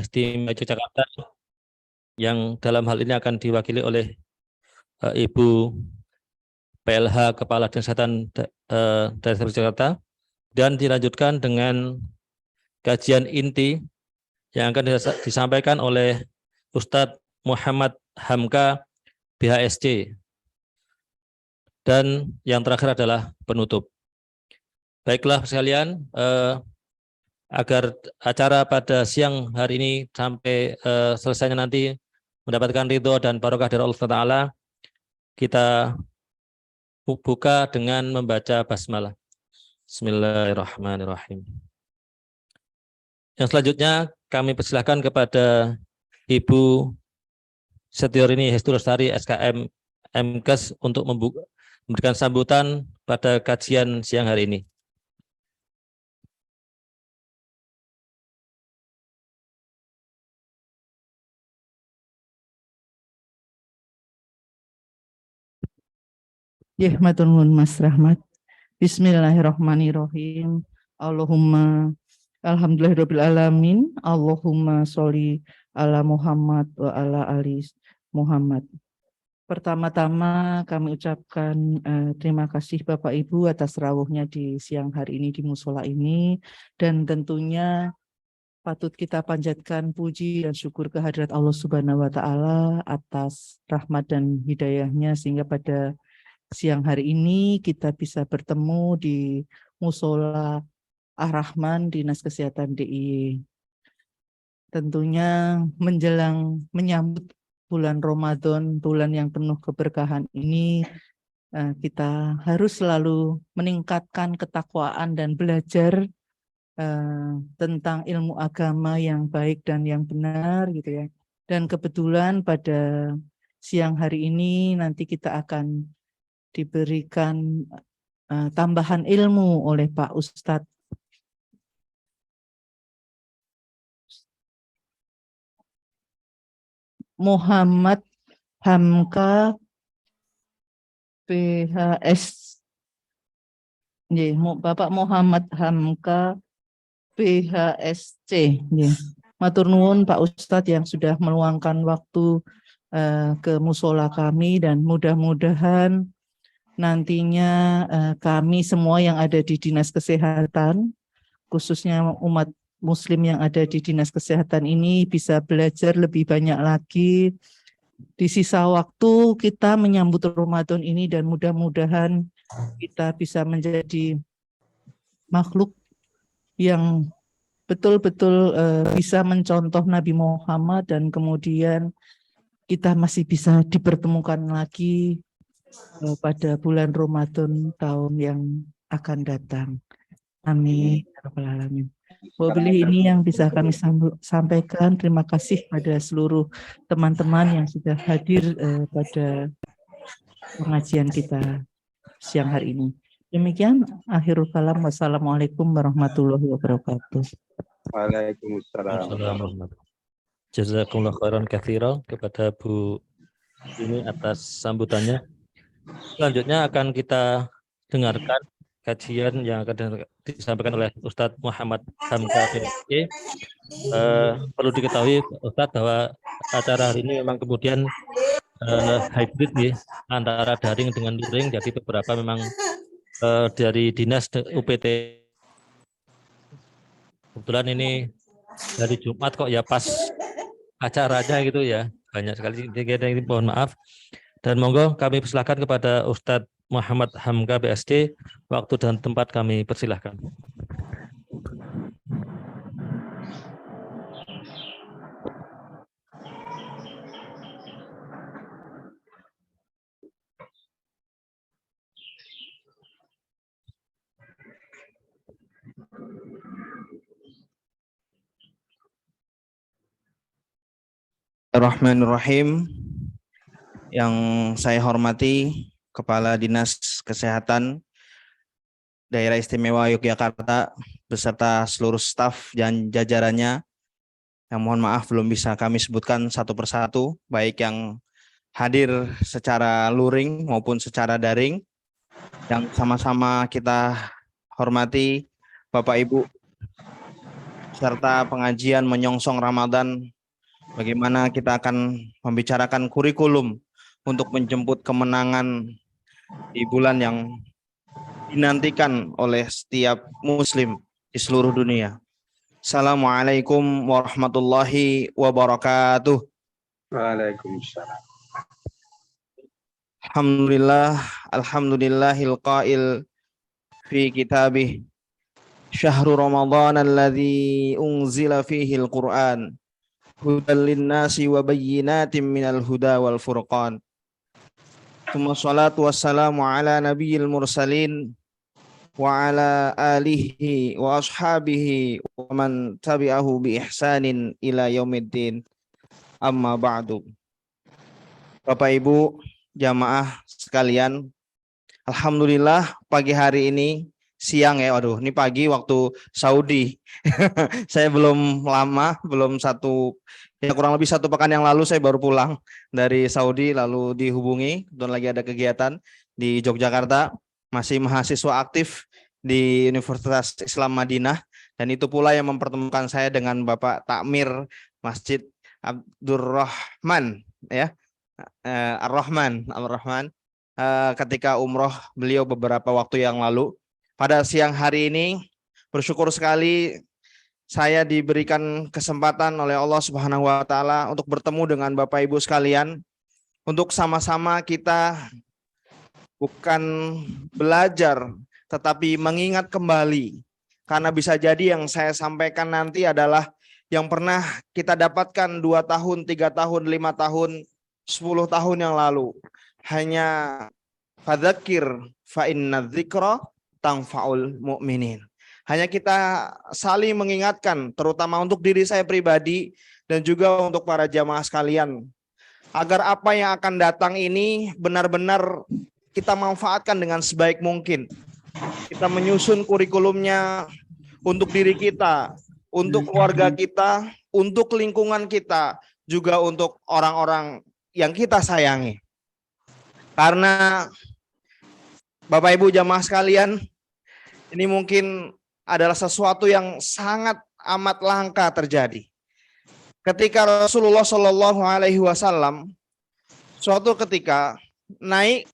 Istimewa Yogyakarta yang dalam hal ini akan diwakili oleh Ibu PLH Kepala Dinas Kesehatan Daerah Yogyakarta, dan dilanjutkan dengan kajian inti yang akan disampaikan oleh Ustadz Muhammad Hamka BHSC, dan yang terakhir adalah penutup. Baiklah sekalian, agar acara pada siang hari ini sampai selesainya nanti mendapatkan ridho dan barokah dari Allah Taala, kita buka dengan membaca basmalah. Bismillahirrahmanirrahim. Yang selanjutnya kami persilahkan kepada Ibu Setiorini Hestu Lestari SKM MKes untuk memberikan sambutan pada kajian siang hari ini. Ya, matur nuwun Mas Rahmat. Bismillahirrahmanirrahim. Alhamdulillahirabbil alamin. Allahumma sholli ala Muhammad wa ala ali Muhammad. Pertama-tama kami ucapkan terima kasih Bapak Ibu atas rawuhnya di siang hari ini di musola ini, dan tentunya patut kita panjatkan puji dan syukur kehadirat Allah Subhanahu wa taala atas rahmat dan hidayahnya sehingga pada siang hari ini kita bisa bertemu di Musola Ar-Rahman Dinas Kesehatan DIY. Tentunya menyambut bulan Ramadan, bulan yang penuh keberkahan ini, kita harus selalu meningkatkan ketakwaan dan belajar tentang ilmu agama yang baik dan yang benar gitu ya. Dan kebetulan pada siang hari ini nanti kita akan diberikan tambahan ilmu oleh Pak Ustadz Muhammad Hamka PHS. Bapak Muhammad Hamka PHSC. Matur nuwun Pak Ustadz yang sudah meluangkan waktu ke musola kami, dan mudah-mudahan nantinya kami semua yang ada di Dinas Kesehatan, khususnya umat Muslim yang ada di Dinas Kesehatan ini, bisa belajar lebih banyak lagi di sisa waktu kita menyambut Ramadan ini, dan mudah-mudahan kita bisa menjadi makhluk yang betul-betul bisa mencontoh Nabi Muhammad, dan kemudian kita masih bisa dipertemukan lagi pada bulan Ramadan tahun yang akan datang. Amin. Wabillahi, ini yang bisa kami sampaikan. Terima kasih pada seluruh teman-teman yang sudah hadir pada pengajian kita siang hari ini. Demikian akhirul kalam. Wassalamualaikum warahmatullahi wabarakatuh. Waalaikumsalam. Jazakumullah khairan katsiran kepada Bu ini atas sambutannya. Selanjutnya akan kita dengarkan kajian yang akan disampaikan oleh Ustadz Muhammad Hamka PHSC. Perlu diketahui Ustadz bahwa acara hari ini memang kemudian hybrid nih, antara daring dengan luring. Jadi beberapa memang dari Dinas UPT. Kebetulan ini dari Jumat kok ya pas acaranya gitu ya. Banyak sekali, ini mohon maaf. Dan monggo kami persilahkan kepada Ustadz Muhammad Hamka BSD. Waktu dan tempat kami persilahkan. Bismillahirrahmanirrahim. Yang saya hormati Kepala Dinas Kesehatan Daerah Istimewa Yogyakarta beserta seluruh staf dan jajarannya, yang mohon maaf belum bisa kami sebutkan satu persatu, baik yang hadir secara luring maupun secara daring. Yang sama-sama kita hormati Bapak Ibu serta pengajian menyongsong Ramadan, bagaimana kita akan membicarakan kurikulum untuk menjemput kemenangan di bulan yang dinantikan oleh setiap muslim di seluruh dunia. Assalamualaikum warahmatullahi wabarakatuh. Waalaikumsalam. Alhamdulillahil qail fi kitabih syahrul Ramadan alladzi unzila fihi al-Qur'an hudan linnasi wa bayyinatin minal huda wal furqan. Tsumma sholatu wassalamu ala nabiyil mursalin wa ala alihi wa ashabihi wa man tabi'ahu bi ihsanin ila yaumiddin. Amma ba'du. Bapak Ibu jamaah sekalian, alhamdulillah pagi hari ini, siang ya, waduh ini pagi waktu Saudi. Saya belum lama, kurang lebih 1 pekan yang lalu saya baru pulang dari Saudi, lalu dihubungi dan lagi ada kegiatan di Yogyakarta, masih mahasiswa aktif di Universitas Islam Madinah, dan itu pula yang mempertemukan saya dengan Bapak Takmir Masjid Abdurrahman ya, Ar-Rahman ketika umroh beliau beberapa waktu yang lalu. Pada siang hari ini bersyukur sekali saya diberikan kesempatan oleh Allah Subhanahu wa taala untuk bertemu dengan Bapak Ibu sekalian, untuk sama-sama kita bukan belajar tetapi mengingat kembali, karena bisa jadi yang saya sampaikan nanti adalah yang pernah kita dapatkan 2 tahun, 3 tahun, 5 tahun, 10 tahun yang lalu. Hanya fadzakir fa inna dzikra tanfa'ul mu'minin. Hanya kita saling mengingatkan, terutama untuk diri saya pribadi dan juga untuk para jamaah sekalian, agar apa yang akan datang ini benar-benar kita manfaatkan dengan sebaik mungkin. Kita menyusun kurikulumnya untuk diri kita, untuk keluarga kita, untuk lingkungan kita, juga untuk orang-orang yang kita sayangi. Karena Bapak Ibu jamaah sekalian, ini mungkin adalah sesuatu yang sangat amat langka terjadi. Ketika Rasulullah Shallallahu Alaihi Wasallam suatu ketika naik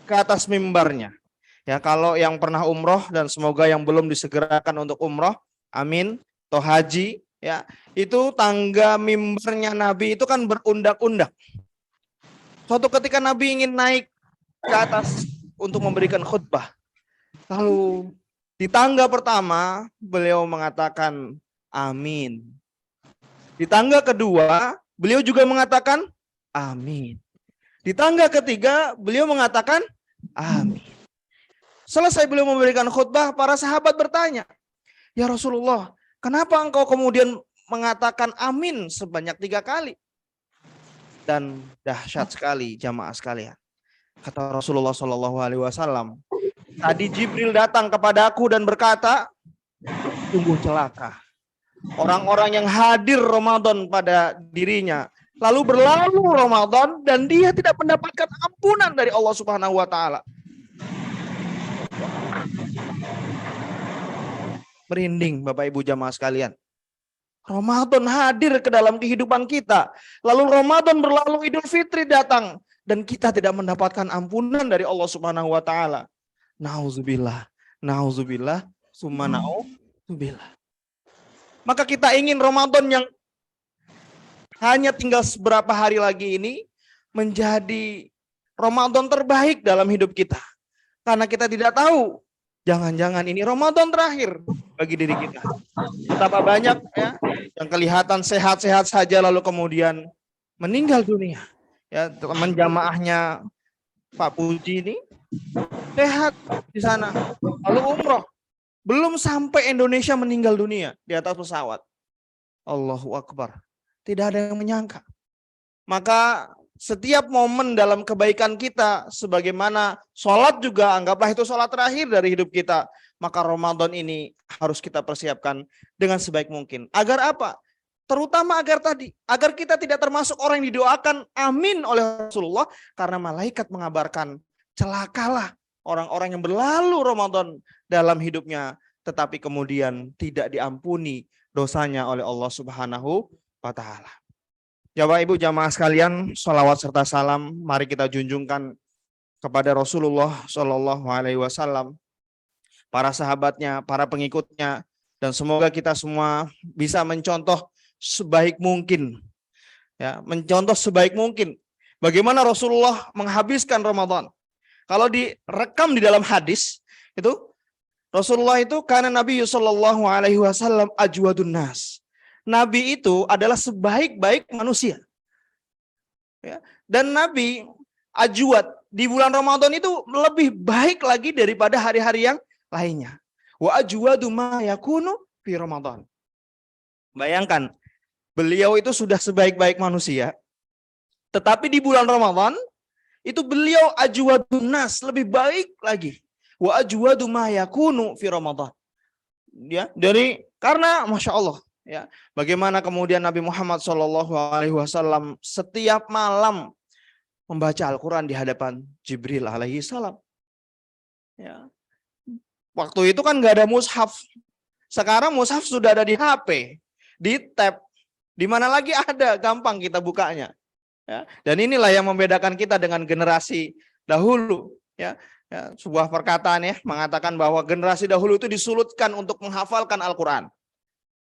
ke atas mimbarnya, ya, kalau yang pernah umroh dan semoga yang belum disegerakan untuk umroh, amin, atau haji, ya, itu tangga mimbarnya Nabi itu kan berundak-undak. Suatu ketika Nabi ingin naik ke atas untuk memberikan khutbah, lalu di tangga pertama beliau mengatakan amin. Di tangga kedua beliau juga mengatakan amin. Di tangga ketiga beliau mengatakan amin. Selesai beliau memberikan khutbah, para sahabat bertanya, "Ya Rasulullah, kenapa engkau kemudian mengatakan amin sebanyak 3 kali?" Dan dahsyat sekali jamaah sekalian. Kata Rasulullah SAW, "Tadi Jibril datang kepadaku dan berkata, sungguh celaka orang-orang yang hadir Ramadan pada dirinya, lalu berlalu Ramadan dan dia tidak mendapatkan ampunan dari Allah Subhanahu wa taala." Merinding Bapak Ibu jamaah sekalian. Ramadan hadir ke dalam kehidupan kita, lalu Ramadan berlalu, Idul Fitri datang, dan kita tidak mendapatkan ampunan dari Allah Subhanahu wa taala. Nauzubillah, nauzubillah, summa nauzubillah. Maka kita ingin Ramadan yang hanya tinggal beberapa hari lagi ini menjadi Ramadan terbaik dalam hidup kita. Karena kita tidak tahu, jangan-jangan ini Ramadan terakhir bagi diri kita. Betapa banyak ya yang kelihatan sehat-sehat saja lalu kemudian meninggal dunia. Ya, teman jamaahnya Pak Puji ini sehat di sana, lalu umroh, belum sampai Indonesia meninggal dunia di atas pesawat. Allahu Akbar. Tidak ada yang menyangka. Maka setiap momen dalam kebaikan kita, sebagaimana sholat juga, anggaplah itu sholat terakhir dari hidup kita, maka Ramadan ini harus kita persiapkan dengan sebaik mungkin. Agar apa? Terutama agar kita tidak termasuk orang yang didoakan amin oleh Rasulullah, karena malaikat mengabarkan celakalah orang-orang yang berlalu Ramadan dalam hidupnya, tetapi kemudian tidak diampuni dosanya oleh Allah Subhanahu wa taala. Ya Bapak Ibu jamaah sekalian, sholawat serta salam mari kita junjungkan kepada Rasulullah Shallallahu Alaihi Wasallam, para sahabatnya, para pengikutnya, dan semoga kita semua bisa mencontoh sebaik mungkin, ya, mencontoh sebaik mungkin bagaimana Rasulullah menghabiskan Ramadan. Kalau direkam di dalam hadis itu Rasulullah itu karena Nabi Shallallahu Alaihi Wasallam ajwadun nas. Nabi itu adalah sebaik-baik manusia. Ya. Dan Nabi ajwad di bulan Ramadan itu lebih baik lagi daripada hari-hari yang lainnya. Wa ajwadu ma yakunu fi Ramadan. Bayangkan, beliau itu sudah sebaik-baik manusia, tetapi di bulan Ramadan itu beliau ajwadun nas, lebih baik lagi. Wa ajwadu ma yakunu fi Ramadan. Ya, karena Masya Allah, ya, bagaimana kemudian Nabi Muhammad SAW setiap malam membaca Al-Quran di hadapan Jibril alaihi salam. Ya. Waktu itu kan nggak ada mushaf. Sekarang mushaf sudah ada di HP, di tab, di mana lagi ada, gampang kita bukanya. Ya. Dan inilah yang membedakan kita dengan generasi dahulu. Ya. Ya, sebuah perkataan ya mengatakan bahwa generasi dahulu itu disulitkan untuk menghafalkan Al-Quran.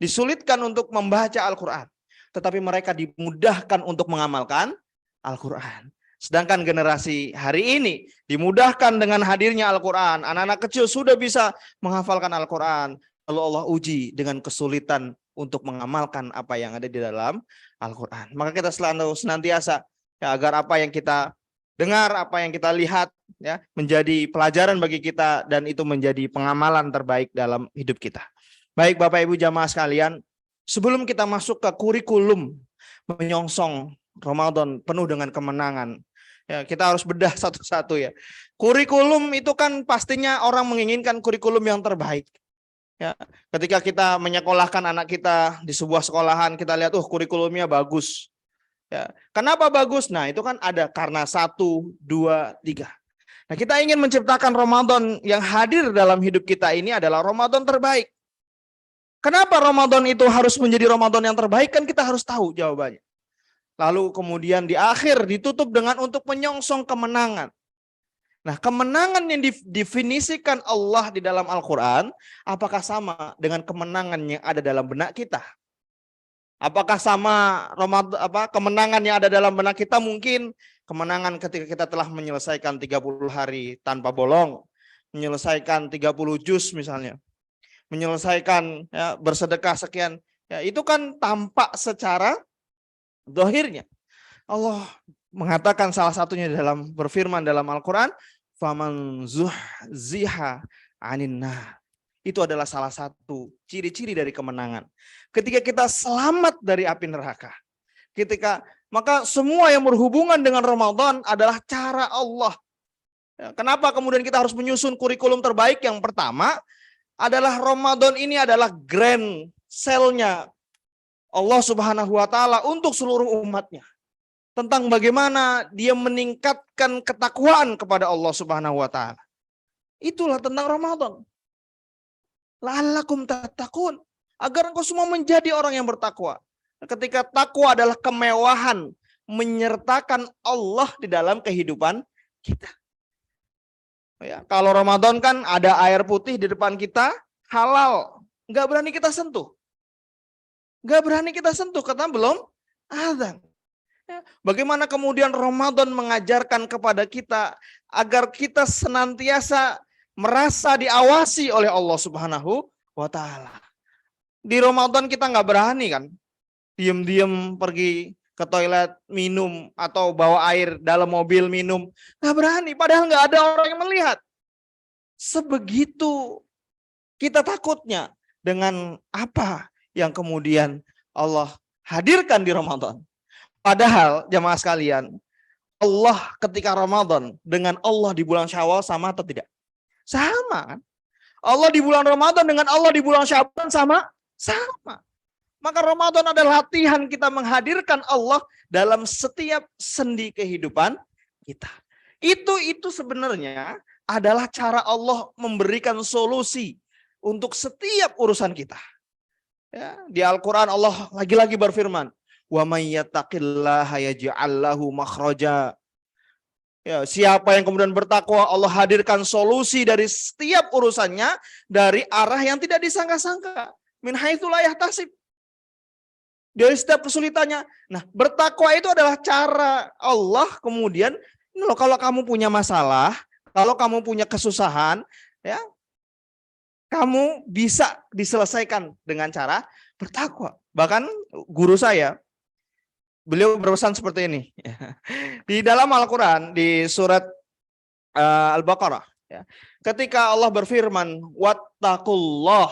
Disulitkan untuk membaca Al-Quran. Tetapi mereka dimudahkan untuk mengamalkan Al-Quran. Sedangkan generasi hari ini dimudahkan dengan hadirnya Al-Quran. Anak-anak kecil sudah bisa menghafalkan Al-Quran. Lalu Allah uji dengan kesulitan untuk mengamalkan apa yang ada di dalam Al-Quran. Maka kita selalu senantiasa ya, agar apa yang kita dengar, apa yang kita lihat ya menjadi pelajaran bagi kita dan itu menjadi pengamalan terbaik dalam hidup kita. Baik Bapak Ibu jamaah sekalian, sebelum kita masuk ke kurikulum menyongsong Ramadan penuh dengan kemenangan, ya kita harus bedah satu-satu ya. Kurikulum itu kan pastinya orang menginginkan kurikulum yang terbaik. Ya, ketika kita menyekolahkan anak kita di sebuah sekolahan, kita lihat kurikulumnya bagus. Ya, kenapa bagus? Nah, itu kan ada karena 1, 2, 3. Nah, kita ingin menciptakan Ramadan yang hadir dalam hidup kita ini adalah Ramadan terbaik. Kenapa Ramadan itu harus menjadi Ramadan yang terbaik? Kan kita harus tahu jawabannya. Lalu kemudian di akhir ditutup dengan untuk menyongsong kemenangan. Nah, kemenangan yang didefinisikan Allah di dalam Al-Quran, apakah sama dengan kemenangan yang ada dalam benak kita? Apakah sama kemenangan yang ada dalam benak kita? Mungkin kemenangan ketika kita telah menyelesaikan 30 hari tanpa bolong, menyelesaikan 30 juz misalnya, menyelesaikan ya, bersedekah sekian, ya, itu kan tampak secara zahirnya. Allah mengatakan salah satunya dalam berfirman dalam Al-Quran, faman zuhziha 'anil nar. Itu adalah salah satu ciri-ciri dari kemenangan. Ketika kita selamat dari api neraka. Maka semua yang berhubungan dengan Ramadan adalah cara Allah. Ya, kenapa kemudian kita harus menyusun kurikulum terbaik? Yang pertama adalah Ramadan ini adalah grand sale-nya Allah Subhanahu wa taala untuk seluruh umatnya. Tentang bagaimana dia meningkatkan ketakwaan kepada Allah Subhanahu wa taala. Itulah tentang Ramadan. La'allakum tattaqun, agar engkau semua menjadi orang yang bertakwa. Ketika takwa adalah kemewahan menyertakan Allah di dalam kehidupan kita. Ya, kalau Ramadan kan ada air putih di depan kita, halal, nggak berani kita sentuh. Nggak berani kita sentuh karena belum azan. Ya, bagaimana kemudian Ramadan mengajarkan kepada kita agar kita senantiasa merasa diawasi oleh Allah Subhanahu wa taala. Di Ramadan kita nggak berani kan, diam-diam pergi ke toilet minum atau bawa air dalam mobil minum, nggak berani. Padahal nggak ada orang yang melihat. Sebegitu kita takutnya dengan apa yang kemudian Allah hadirkan di Ramadan. Padahal jamaah sekalian, Allah ketika Ramadan dengan Allah di bulan Syawal sama atau tidak? Sama kan? Allah di bulan Ramadan dengan Allah di bulan Sya'ban sama? Maka Ramadan adalah latihan kita menghadirkan Allah dalam setiap sendi kehidupan kita. Itu sebenarnya adalah cara Allah memberikan solusi untuk setiap urusan kita. Ya, di Al-Quran Allah lagi-lagi berfirman, wa may yattaqillaha yaj'al lahu makhraja. Ya, siapa yang kemudian bertakwa, Allah hadirkan solusi dari setiap urusannya dari arah yang tidak disangka-sangka. Min haitsu la yahtasib. Dari setiap kesulitannya. Nah, bertakwa itu adalah cara Allah kemudian, ini loh, kalau kamu punya masalah, kalau kamu punya kesusahan, ya, kamu bisa diselesaikan dengan cara bertakwa. Bahkan guru saya, beliau berpesan seperti ini. Di dalam Al-Quran, di surat Al-Baqarah, ya, ketika Allah berfirman, wattaqullah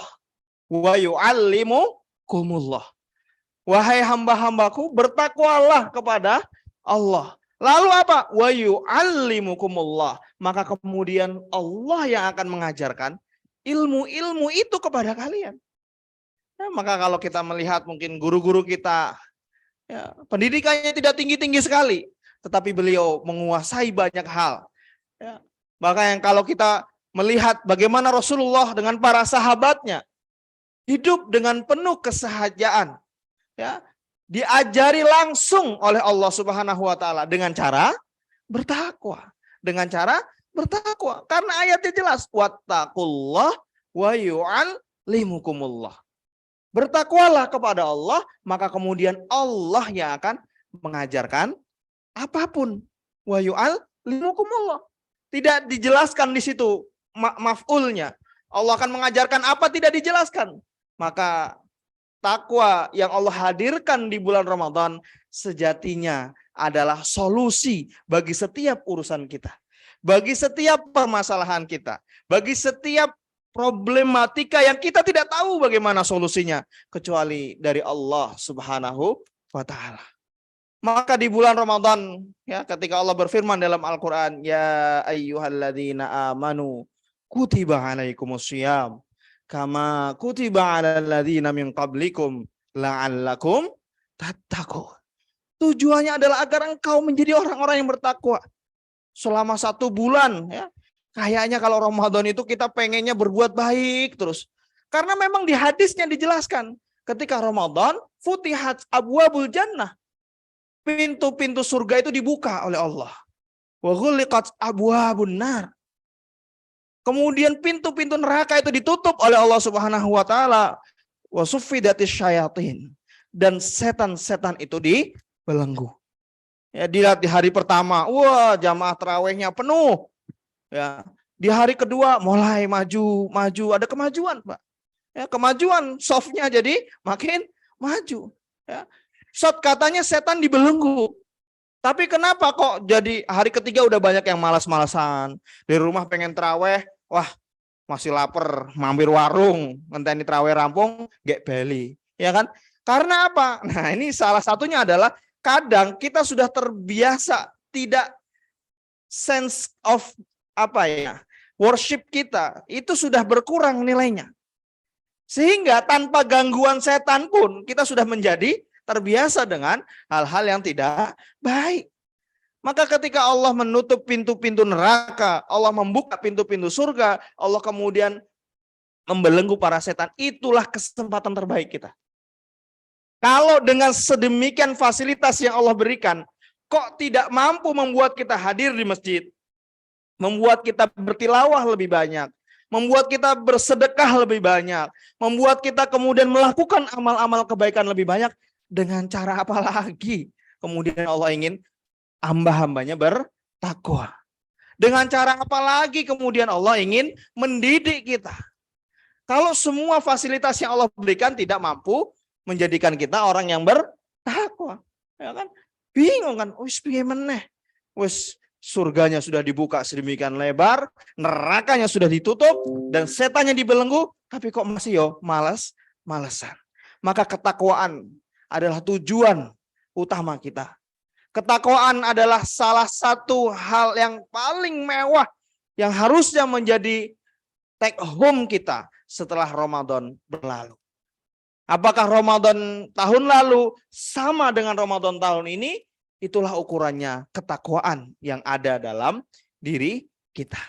wa yu'allimukumullah. Wahai hamba-hambaku, bertakwalah kepada Allah. Lalu apa? Wa yu'allimukumullah. Maka kemudian Allah yang akan mengajarkan ilmu-ilmu itu kepada kalian. Ya, maka kalau kita melihat mungkin guru-guru kita, ya, pendidikannya tidak tinggi-tinggi sekali, tetapi beliau menguasai banyak hal. Ya, maka yang kalau kita melihat bagaimana Rasulullah dengan para sahabatnya hidup dengan penuh kesahajaan, ya, diajari langsung oleh Allah Subhanahu wa taala dengan cara bertakwa. Dengan cara bertakwa. Karena ayatnya jelas, wattaqullah wa yu'allimukumullah. Bertakwalah kepada Allah, maka kemudian Allah yang akan mengajarkan apapun. Wa yu'allimukumullah. Tidak dijelaskan di situ maf'ulnya. Allah akan mengajarkan apa tidak dijelaskan. Maka takwa yang Allah hadirkan di bulan Ramadan sejatinya adalah solusi bagi setiap urusan kita. Bagi setiap permasalahan kita. Bagi setiap problematika yang kita tidak tahu bagaimana solusinya. Kecuali dari Allah Subhanahu wa ta'ala. Maka di bulan Ramadan, ya, ketika Allah berfirman dalam Al-Quran, ya ayyuhalladzina amanu kutiba alaikumusiyam kama kutiba alal ladzina min qablikum la'allakum tattaqun. Tujuannya adalah agar engkau menjadi orang-orang yang bertakwa. Selama 1 bulan, ya, kayaknya kalau Ramadan itu kita pengennya berbuat baik terus. Karena memang di hadisnya dijelaskan, ketika Ramadan futihat abwabul jannah. Pintu-pintu surga itu dibuka oleh Allah. Wa ghuliqat abwabun nar. Kemudian pintu-pintu neraka itu ditutup oleh Allah Subhanahu wa taala. Wa suffidatis syayatin. Dan setan-setan itu dibelenggu. Ya, dilihat di hari pertama, wah, jamaah tarawihnya penuh. Ya, di hari kedua mulai maju, ada kemajuan, Pak. Ya, kemajuan, softnya jadi makin maju. Ya. Shot katanya setan dibelenggu. Tapi kenapa kok jadi hari ketiga udah banyak yang malas-malasan. Di rumah pengen tarawih, wah, masih lapar, mampir warung, ngenteni tarawih rampung, gak beli. Ya kan? Karena apa? Nah, ini salah satunya adalah kadang kita sudah terbiasa tidak sense of worship kita itu sudah berkurang nilainya. Sehingga tanpa gangguan setan pun kita sudah menjadi terbiasa dengan hal-hal yang tidak baik. Maka ketika Allah menutup pintu-pintu neraka, Allah membuka pintu-pintu surga, Allah kemudian membelenggu para setan, itulah kesempatan terbaik kita. Kalau dengan sedemikian fasilitas yang Allah berikan, kok tidak mampu membuat kita hadir di masjid, membuat kita bertilawah lebih banyak, membuat kita bersedekah lebih banyak, membuat kita kemudian melakukan amal-amal kebaikan lebih banyak, dengan cara apa lagi? Kemudian Allah ingin hamba-hambanya bertakwa. Dengan cara apa lagi kemudian Allah ingin mendidik kita? Kalau semua fasilitas yang Allah berikan tidak mampu menjadikan kita orang yang bertakwa, ya kan? Bingung kan? Wis piye meneh? Wis surganya sudah dibuka sedemikian lebar, nerakanya sudah ditutup dan setannya dibelenggu, tapi kok masih malas-malesan. Maka ketakwaan adalah tujuan utama kita. Ketakwaan adalah salah satu hal yang paling mewah yang harusnya menjadi take home kita setelah Ramadan berlalu. Apakah Ramadan tahun lalu sama dengan Ramadan tahun ini? Itulah ukurannya ketakwaan yang ada dalam diri kita.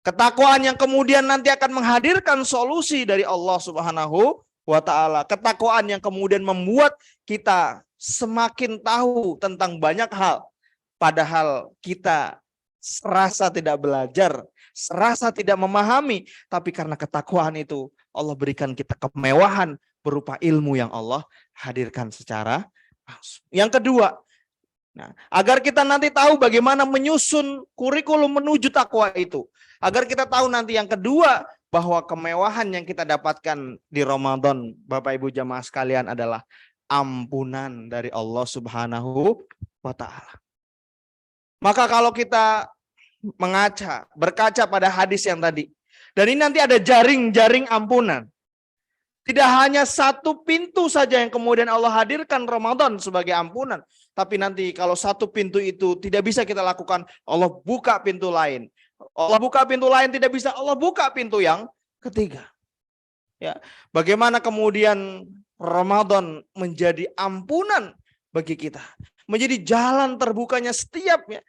Ketakwaan yang kemudian nanti akan menghadirkan solusi dari Allah Subhanahu wa ta'ala. Ketakwaan yang kemudian membuat kita semakin tahu tentang banyak hal. Padahal kita serasa tidak belajar, serasa tidak memahami. Tapi karena ketakwaan itu Allah berikan kita kemewahan berupa ilmu yang Allah hadirkan secara langsung. Yang kedua, agar kita nanti tahu bagaimana menyusun kurikulum menuju takwa itu. Agar kita tahu nanti yang kedua, bahwa kemewahan yang kita dapatkan di Ramadan, Bapak Ibu jamaah sekalian, adalah ampunan dari Allah Subhanahu wa ta'ala. Maka kalau kita berkaca pada hadis yang tadi, dan ini nanti ada jaring-jaring ampunan. Tidak hanya satu pintu saja yang kemudian Allah hadirkan Ramadan sebagai ampunan. Tapi nanti kalau satu pintu itu tidak bisa kita lakukan, Allah buka pintu lain. Allah buka pintu lain tidak bisa, Allah buka pintu yang ketiga. Ya, bagaimana kemudian Ramadan menjadi ampunan bagi kita, menjadi jalan terbukanya setiap ya,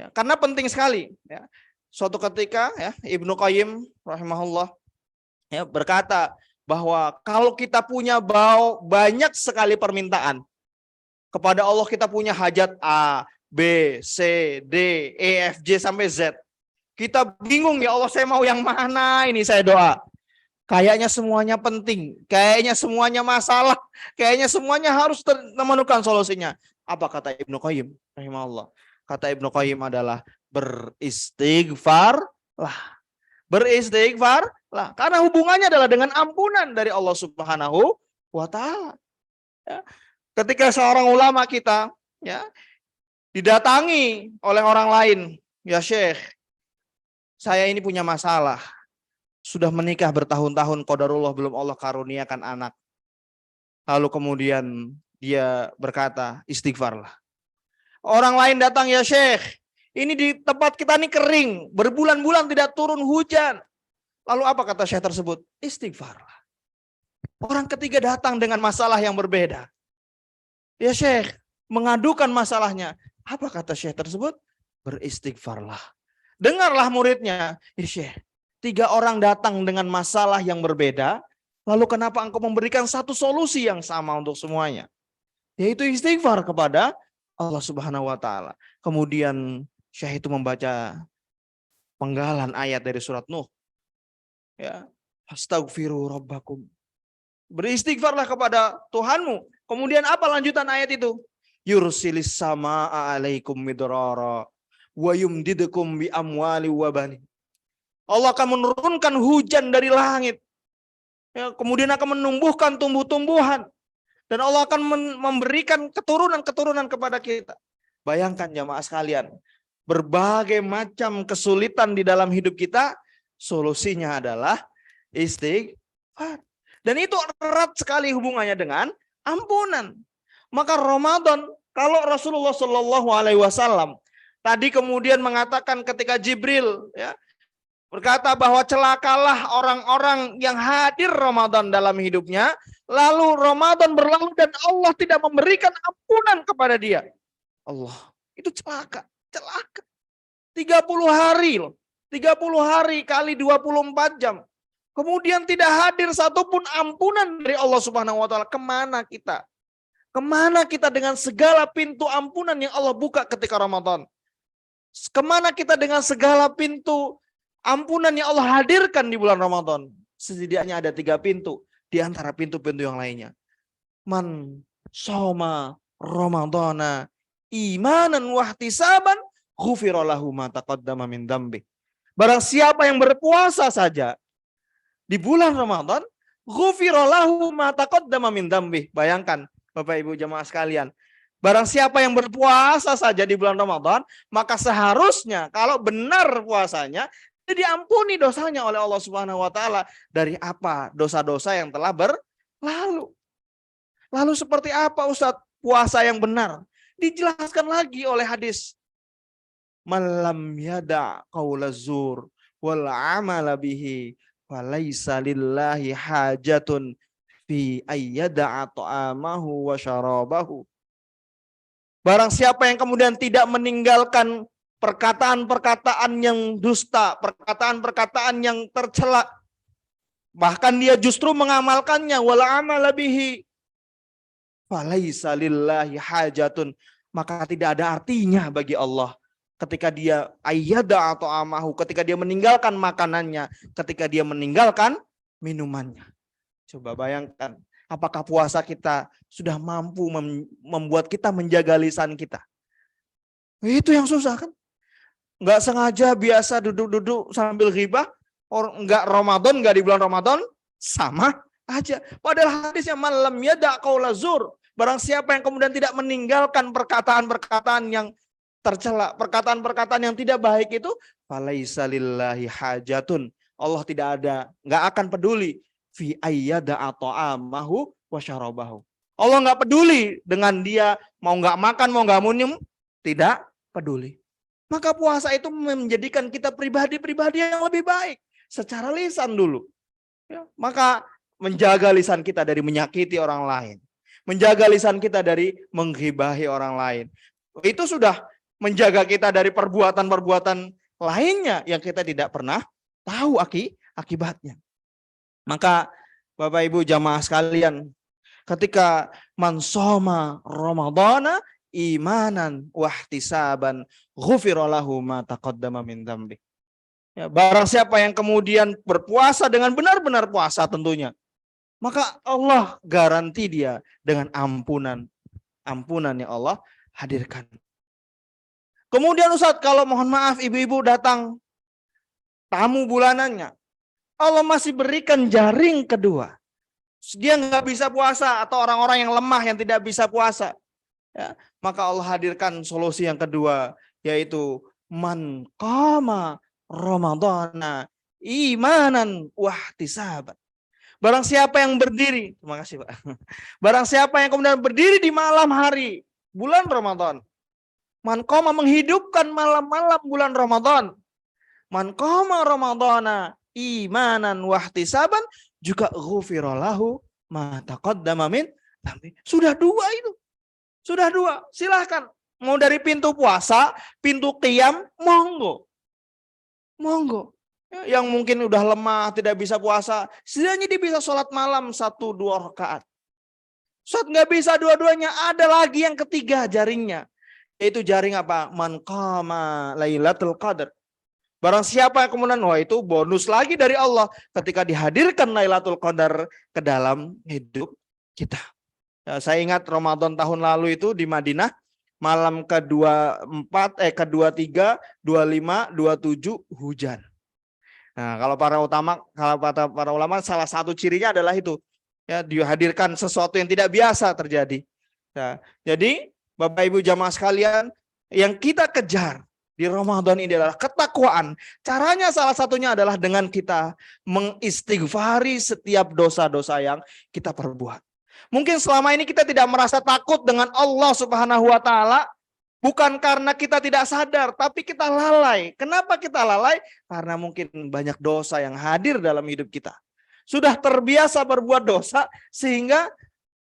karena penting sekali. Ya. Suatu ketika ya, Ibnu Qayyim rahimahullah ya, berkata bahwa kalau kita punya banyak sekali permintaan kepada Allah, kita punya hajat A, B, C, D, E, F, J sampai Z. Kita bingung, ya Allah saya mau yang mana ini saya doa. Kayaknya semuanya penting, kayaknya semuanya masalah, kayaknya semuanya harus menemukan solusinya. Apa kata Ibnu Qayyim rahimahullah? Kata Ibnu Qayyim adalah beristighfarlah. Beristighfarlah. Karena hubungannya adalah dengan ampunan dari Allah Subhanahu wa ta'ala. Ya. Ketika seorang ulama kita ya didatangi oleh orang lain, ya Syekh, saya ini punya masalah. Sudah menikah bertahun-tahun, qadarullah belum Allah karuniakan anak. Lalu kemudian dia berkata, istighfarlah. Orang lain datang, ya Syekh, ini di tempat kita ini kering, berbulan-bulan tidak turun hujan. Lalu apa kata Syekh tersebut? Istighfarlah. Orang ketiga datang dengan masalah yang berbeda. Ya Syekh, mengadukan masalahnya. Apa kata Syekh tersebut? Beristighfarlah. Dengarlah muridnya, ya Syekh, 3 orang datang dengan masalah yang berbeda, lalu kenapa engkau memberikan satu solusi yang sama untuk semuanya? Yaitu istighfar kepada Allah Subhanahu wa ta'ala. Kemudian Syekh itu membaca penggalan ayat dari surat Nuh. Ya, astaghfiru rabbakum. Beristighfarlah kepada Tuhanmu. Kemudian apa lanjutan ayat itu? Yursilis samaa'a 'alaikum midrara wa yumdidukum bi amwali wa bani. Allah akan menurunkan hujan dari langit. Ya, kemudian akan menumbuhkan tumbuh-tumbuhan. Dan Allah akan memberikan keturunan-keturunan kepada kita. Bayangkan jamaah sekalian, berbagai macam kesulitan di dalam hidup kita, solusinya adalah istighfar. Dan itu erat sekali hubungannya dengan ampunan. Maka Ramadan, kalau Rasulullah SAW tadi kemudian mengatakan ketika Jibril ya, berkata bahwa celakalah orang-orang yang hadir Ramadan dalam hidupnya, lalu Ramadan berlalu dan Allah tidak memberikan ampunan kepada dia. Allah, itu celaka. 30 hari loh. 30 hari kali 24 jam. Kemudian tidak hadir satupun ampunan dari Allah Subhanahu wa ta'ala. Kemana kita? Kemana kita dengan segala pintu ampunan yang Allah buka ketika Ramadan? Kemana kita dengan segala pintu ampunan yang Allah hadirkan di bulan Ramadan? Setidaknya ada 3 pintu di antara pintu-pintu yang lainnya. Man shoma Ramadana imanan wahtisaban ghufira lahu ma taqaddama min dzambi. Barang siapa yang berpuasa saja di bulan Ramadan, ghufira lahu ma taqaddama min dzambi. Bayangkan Bapak Ibu jamaah sekalian, barang siapa yang berpuasa saja di bulan Ramadan, maka seharusnya kalau benar puasanya diampuni dosanya oleh Allah Subhanahu wa ta'ala dari apa? Dosa-dosa yang telah berlalu. Lalu seperti apa Ustadz puasa yang benar? Dijelaskan lagi oleh hadis. Malam yada qaula zur wal amala bihi falaisa lillahi hajatun fi ayyada'a ta'amahu wa syarabahu. Barang siapa yang kemudian tidak meninggalkan perkataan-perkataan yang dusta, perkataan-perkataan yang tercela, Bahkan dia justru mengamalkannya, wala amala bihi falaisa lillahi hajatun, maka tidak ada artinya bagi Allah ketika dia ayyada atau amahu, ketika dia meninggalkan makanannya, ketika dia meninggalkan minumannya. Coba bayangkan, apakah puasa kita sudah mampu membuat kita menjaga lisan kita? Itu yang susah kan? Nggak sengaja biasa duduk-duduk sambil ghibah, nggak Ramadan, nggak di bulan Ramadan, sama aja. Padahal hadisnya malam yada qaula zur. Barang siapa yang kemudian tidak meninggalkan perkataan-perkataan yang tercela, perkataan-perkataan yang tidak baik itu, falaisa lillahi hajatun. Allah tidak ada, nggak akan peduli fi ayyada at'amahu wa syarabahu. Allah nggak peduli dengan dia mau nggak makan, mau nggak minum, tidak peduli. Maka puasa itu menjadikan kita pribadi-pribadi yang lebih baik secara lisan dulu. Ya, maka menjaga lisan kita dari menyakiti orang lain, menjaga lisan kita dari menghibahi orang lain. Itu sudah menjaga kita dari perbuatan-perbuatan lainnya yang kita tidak pernah tahu akibatnya. Maka Bapak Ibu jamaah sekalian, ketika man shoma Ramadhana imanan wahtisaban ghufira lahu ma taqaddama min dzambi. Ya, barang siapa yang kemudian berpuasa dengan benar-benar puasa tentunya, maka Allah garansi dia dengan ampunan yang Allah hadirkan. Kemudian Ustaz, kalau mohon maaf ibu-ibu datang tamu bulanannya, Allah masih berikan jaring kedua. Dia nggak bisa puasa atau orang-orang yang lemah yang tidak bisa puasa. Ya, maka Allah hadirkan solusi yang kedua, yaitu man qama Ramadhana imanan wahtisaban. Barang siapa yang berdiri, terima kasih Pak. Barang siapa yang kemudian berdiri di malam hari bulan Ramadan, man qama menghidupkan malam-malam bulan Ramadan, man qama Ramadhana imanan wahtisaban juga ghufira lahu ma taqaddama min dzambi. Sudah dua itu. Sudah dua. Silahkan. Mau dari pintu puasa, pintu qiyam, monggo. Monggo. Yang mungkin udah lemah, tidak bisa puasa, setidaknya dia bisa sholat malam 1-2 rakaat. Saat nggak bisa dua-duanya, ada lagi yang ketiga jaringnya. Yaitu jaring apa? Man qama Lailatul Qadar. Barang siapa yang kemudian, wah itu bonus lagi dari Allah ketika dihadirkan Lailatul Qadar ke dalam hidup kita. Ya, saya ingat Ramadan tahun lalu itu di Madinah, malam ke-23, 25, 27 hujan. Nah, kalau para ulama salah satu cirinya adalah itu. Ya, dihadirkan sesuatu yang tidak biasa terjadi. Ya, jadi Bapak Ibu jamaah sekalian, yang kita kejar di Ramadan ini adalah ketakwaan. Caranya salah satunya adalah dengan kita mengistighfari setiap dosa-dosa yang kita perbuat. Mungkin selama ini kita tidak merasa takut dengan Allah Subhanahu wa taala, bukan karena kita tidak sadar, tapi kita lalai. Kenapa kita lalai? Karena mungkin banyak dosa yang hadir dalam hidup kita. Sudah terbiasa berbuat dosa sehingga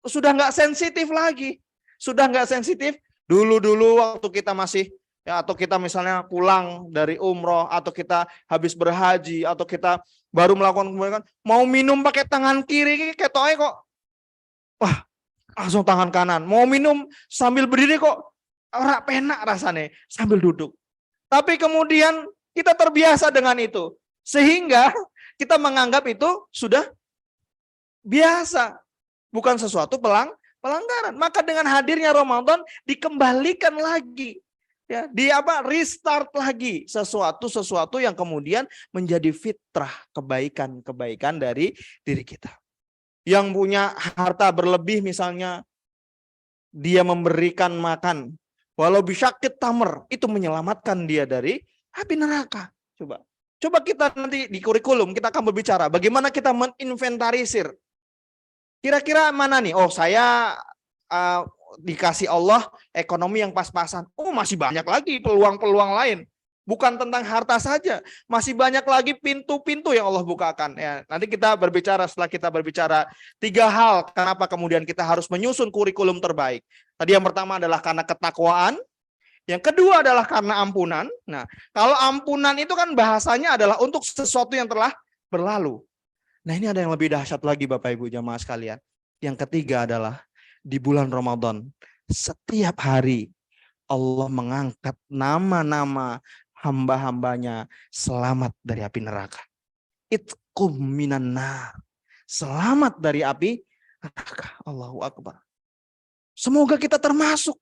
sudah nggak sensitif lagi. Sudah nggak sensitif. Dulu-dulu waktu kita masih ya, atau kita misalnya pulang dari umroh, atau kita habis berhaji, atau kita baru melakukan kebaikan, mau minum pakai tangan kiri, ketoke kok, wah langsung tangan kanan. Mau minum sambil berdiri kok, ora penak rasanya sambil duduk. Tapi kemudian kita terbiasa dengan itu, sehingga kita menganggap itu sudah biasa, bukan sesuatu pelanggaran. Maka dengan hadirnya Ramadan dikembalikan lagi. Ya, restart lagi sesuatu yang kemudian menjadi fitrah kebaikan dari diri kita. Yang punya harta berlebih misalnya, dia memberikan makan walau bisyakit tamer, itu menyelamatkan dia dari api neraka. Coba kita nanti di kurikulum kita akan berbicara bagaimana kita meninventarisir. Kira-kira mana nih? Oh, saya dikasih Allah ekonomi yang pas-pasan. Oh, masih banyak lagi peluang-peluang lain. Bukan tentang harta saja, masih banyak lagi pintu-pintu yang Allah bukakan. Ya, nanti kita berbicara setelah kita berbicara 3 hal kenapa kemudian kita harus menyusun kurikulum terbaik. Tadi yang pertama adalah karena ketakwaan, yang kedua adalah karena ampunan. Nah, kalau ampunan itu kan bahasanya adalah untuk sesuatu yang telah berlalu. Nah, ini ada yang lebih dahsyat lagi Bapak Ibu jamaah sekalian. Yang ketiga adalah di bulan Ramadan, setiap hari Allah mengangkat nama-nama hamba-hambanya selamat dari api neraka. Itqum minan nar. Selamat dari api neraka. Allahu Akbar. Semoga kita termasuk.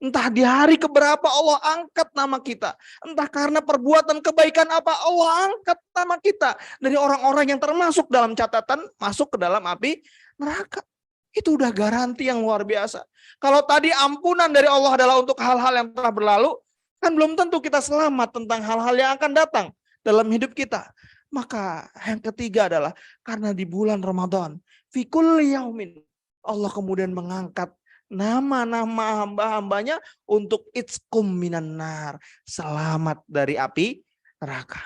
Entah di hari keberapa Allah angkat nama kita. Entah karena perbuatan kebaikan apa Allah angkat nama kita. Dari orang-orang yang termasuk dalam catatan masuk ke dalam api neraka. Itu udah garansi yang luar biasa. Kalau tadi ampunan dari Allah adalah untuk hal-hal yang telah berlalu, kan belum tentu kita selamat tentang hal-hal yang akan datang dalam hidup kita. Maka yang ketiga adalah karena di bulan Ramadan, fi kulli yaumin, Allah kemudian mengangkat nama-nama hamba-hambanya untuk itqum minan nar, selamat dari api neraka.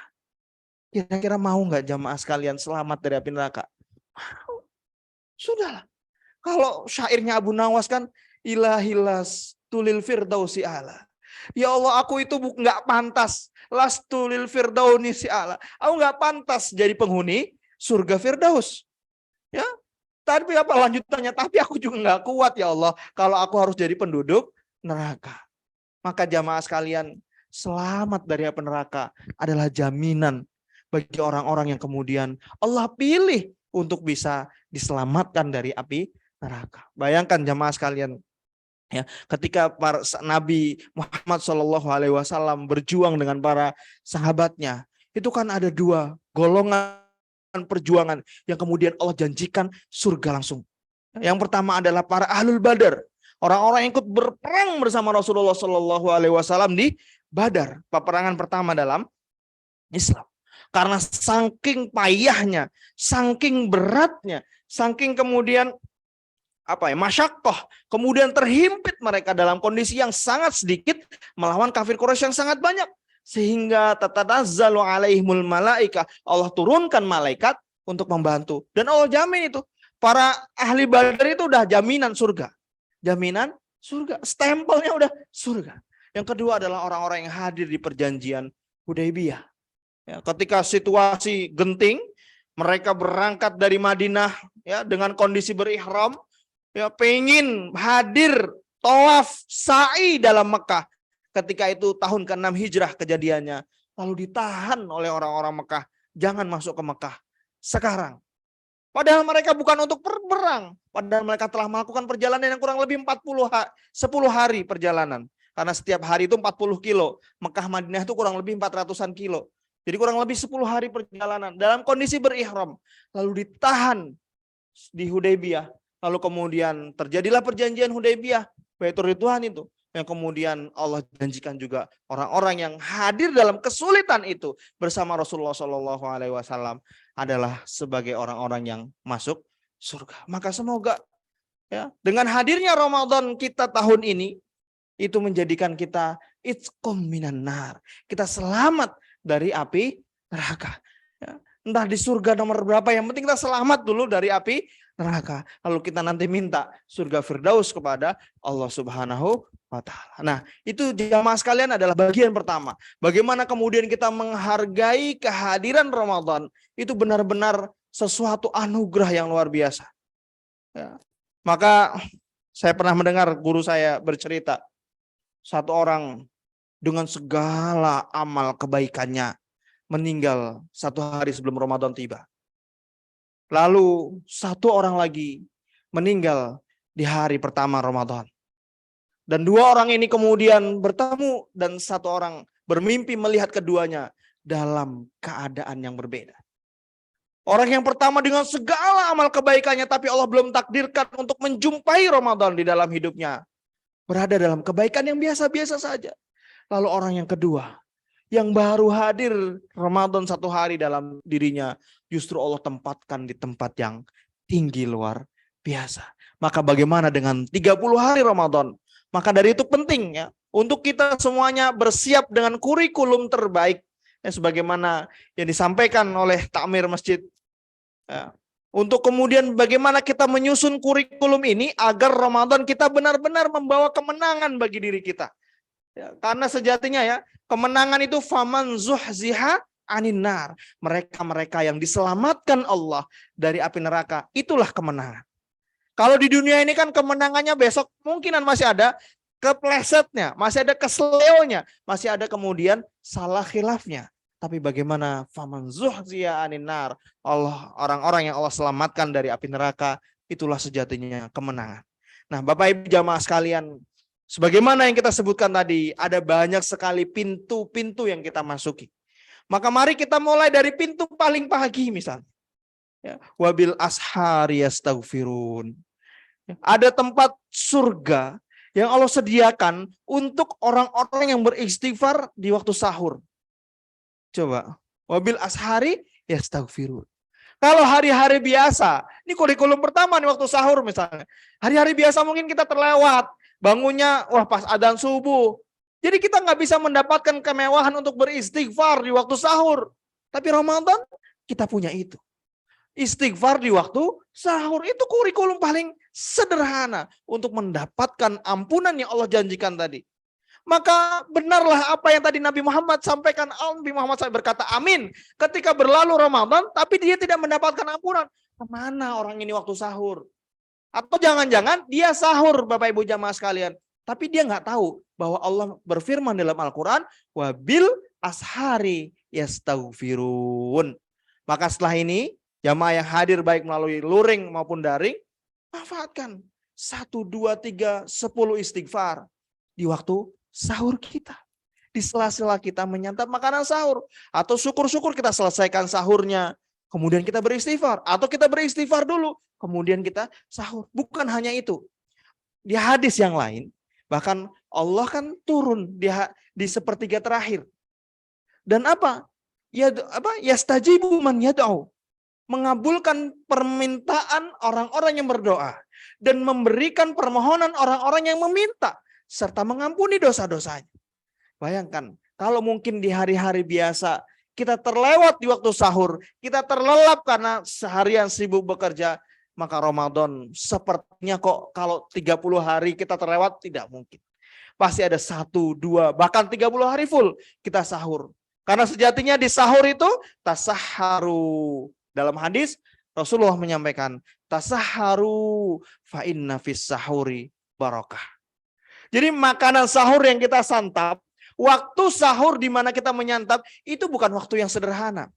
Kira-kira mau nggak jamaah sekalian selamat dari api neraka? Mau. Sudahlah. Kalau syairnya Abu Nawas kan, ilahilas tulil firdausi ala. Ya Allah, aku itu nggak pantas. Lastu lil firdausi ala. Aku nggak pantas jadi penghuni surga Firdaus. Ya. Tapi apa lanjutannya? Tapi aku juga nggak kuat ya Allah kalau aku harus jadi penduduk neraka. Maka jamaah sekalian, selamat dari api neraka adalah jaminan bagi orang-orang yang kemudian Allah pilih untuk bisa diselamatkan dari api neraka. Bayangkan jamaah sekalian, ya, ketika para Nabi Muhammad SAW berjuang dengan para sahabatnya, itu kan ada dua golongan perjuangan yang kemudian Allah janjikan surga langsung. Yang pertama adalah para ahlul Badar, orang-orang yang ikut berperang bersama Rasulullah SAW di Badar, peperangan pertama dalam Islam. Karena saking payahnya, saking beratnya, saking kemudian masyaqqah, kemudian terhimpit mereka dalam kondisi yang sangat sedikit melawan kafir Quraisy yang sangat banyak. Sehingga tatanazzalu alaihimul malaika, Allah turunkan malaikat untuk membantu. Dan Allah jamin itu. Para ahli Badar itu udah jaminan surga. Jaminan surga. Stempelnya udah surga. Yang kedua adalah orang-orang yang hadir di perjanjian Hudaybiyah. Ya, ketika situasi genting, mereka berangkat dari Madinah ya dengan kondisi berihram, ya pengen hadir tawaf sa'i dalam Mekah. Ketika itu tahun ke-6 Hijrah kejadiannya. Lalu ditahan oleh orang-orang Mekah. Jangan masuk ke Mekah sekarang. Padahal mereka bukan untuk berperang. Padahal mereka telah melakukan perjalanan yang kurang lebih 10 hari perjalanan. Karena setiap hari itu 40 kilo. Mekah Madinah itu kurang lebih 400-an kilo. Jadi kurang lebih 10 hari perjalanan. Dalam kondisi berihram. Lalu ditahan di Hudaybiyah. Lalu kemudian terjadilah perjanjian Hudaybiyah. Baitur Ridwan itu. Yang kemudian Allah janjikan juga orang-orang yang hadir dalam kesulitan itu bersama Rasulullah SAW adalah sebagai orang-orang yang masuk surga. Maka semoga ya dengan hadirnya Ramadan kita tahun ini itu menjadikan kita itqum minan nar. Kita selamat dari api neraka. Ya, entah di surga nomor berapa, yang penting kita selamat dulu dari api neraka. Lalu kita nanti minta surga Firdaus kepada Allah Subhanahu wa Ta'ala. Nah, itu jamaah sekalian adalah bagian pertama. Bagaimana kemudian kita menghargai kehadiran Ramadan, itu benar-benar sesuatu anugerah yang luar biasa. Ya. Maka saya pernah mendengar guru saya bercerita, satu orang dengan segala amal kebaikannya meninggal 1 hari sebelum Ramadan tiba. Lalu satu orang lagi meninggal di hari pertama Ramadan. Dan 2 orang ini kemudian bertemu dan satu orang bermimpi melihat keduanya dalam keadaan yang berbeda. Orang yang pertama dengan segala amal kebaikannya tapi Allah belum takdirkan untuk menjumpai Ramadan di dalam hidupnya. Berada dalam kebaikan yang biasa-biasa saja. Lalu orang yang kedua yang baru hadir Ramadan 1 hari dalam dirinya, justru Allah tempatkan di tempat yang tinggi luar biasa. Maka bagaimana dengan 30 hari Ramadan? Maka dari itu penting ya untuk kita semuanya bersiap dengan kurikulum terbaik ya, sebagaimana yang disampaikan oleh takmir masjid. Ya. Untuk kemudian bagaimana kita menyusun kurikulum ini agar Ramadan kita benar-benar membawa kemenangan bagi diri kita. Ya, karena sejatinya ya kemenangan itu faman zuhziha aninar. Mereka-mereka yang diselamatkan Allah dari api neraka, itulah kemenangan. Kalau di dunia ini kan kemenangannya besok mungkinan masih ada keplesetnya, masih ada keseleonya, masih ada kemudian salah khilafnya. Tapi bagaimana faman zuhziya aninar, Allah, orang-orang yang Allah selamatkan dari api neraka, itulah sejatinya kemenangan. Nah, Bapak Ibu jamaah sekalian, sebagaimana yang kita sebutkan tadi, ada banyak sekali pintu-pintu yang kita masuki. Maka mari kita mulai dari pintu paling pagi misalnya. Ya, wabil ashari yastaghfirun. Ada tempat surga yang Allah sediakan untuk orang-orang yang beristighfar di waktu sahur. Coba, wabil ashari yastaghfirun. Kalau hari-hari biasa, ini kurikulum pertama nih waktu sahur misalnya. Hari-hari biasa mungkin kita terlewat, bangunnya wah pas adzan subuh. Jadi kita nggak bisa mendapatkan kemewahan untuk beristighfar di waktu sahur. Tapi Ramadan kita punya itu. Istighfar di waktu sahur itu kurikulum paling sederhana untuk mendapatkan ampunan yang Allah janjikan tadi. Maka benarlah apa yang tadi Nabi Muhammad sampaikan. Nabi Muhammad saya berkata amin. Ketika berlalu Ramadan, tapi dia tidak mendapatkan ampunan. Kemana orang ini waktu sahur? Atau jangan-jangan dia sahur, Bapak Ibu jamaah sekalian. Tapi dia nggak tahu bahwa Allah berfirman dalam Al-Quran, wabil ashari yastaghfirun. Maka setelah ini, jamaah yang hadir baik melalui luring maupun daring, manfaatkan 1, 2, 3, 10 istighfar di waktu sahur kita. Di sela-sela kita menyantap makanan sahur. Atau syukur-syukur kita selesaikan sahurnya. Kemudian kita beristighfar. Atau kita beristighfar dulu. Kemudian kita sahur. Bukan hanya itu. Di hadis yang lain. Bahkan Allah kan turun di sepertiga terakhir. Dan apa? Yastajibu man yad'u. Mengabulkan permintaan orang-orang yang berdoa. Dan memberikan permohonan orang-orang yang meminta. Serta mengampuni dosa-dosanya. Bayangkan, kalau mungkin di hari-hari biasa, kita terlewat di waktu sahur, kita terlelap karena seharian sibuk bekerja, maka Ramadan sepertinya kok kalau 30 hari kita terlewat, tidak mungkin. Pasti ada 1, 2, bahkan 30 hari full kita sahur. Karena sejatinya di sahur itu, tasaharu. Dalam hadis, Rasulullah menyampaikan, tasaharu fa inna fis sahuri barakah. Jadi makanan sahur yang kita santap, waktu sahur di mana kita menyantap, itu bukan waktu yang sederhana.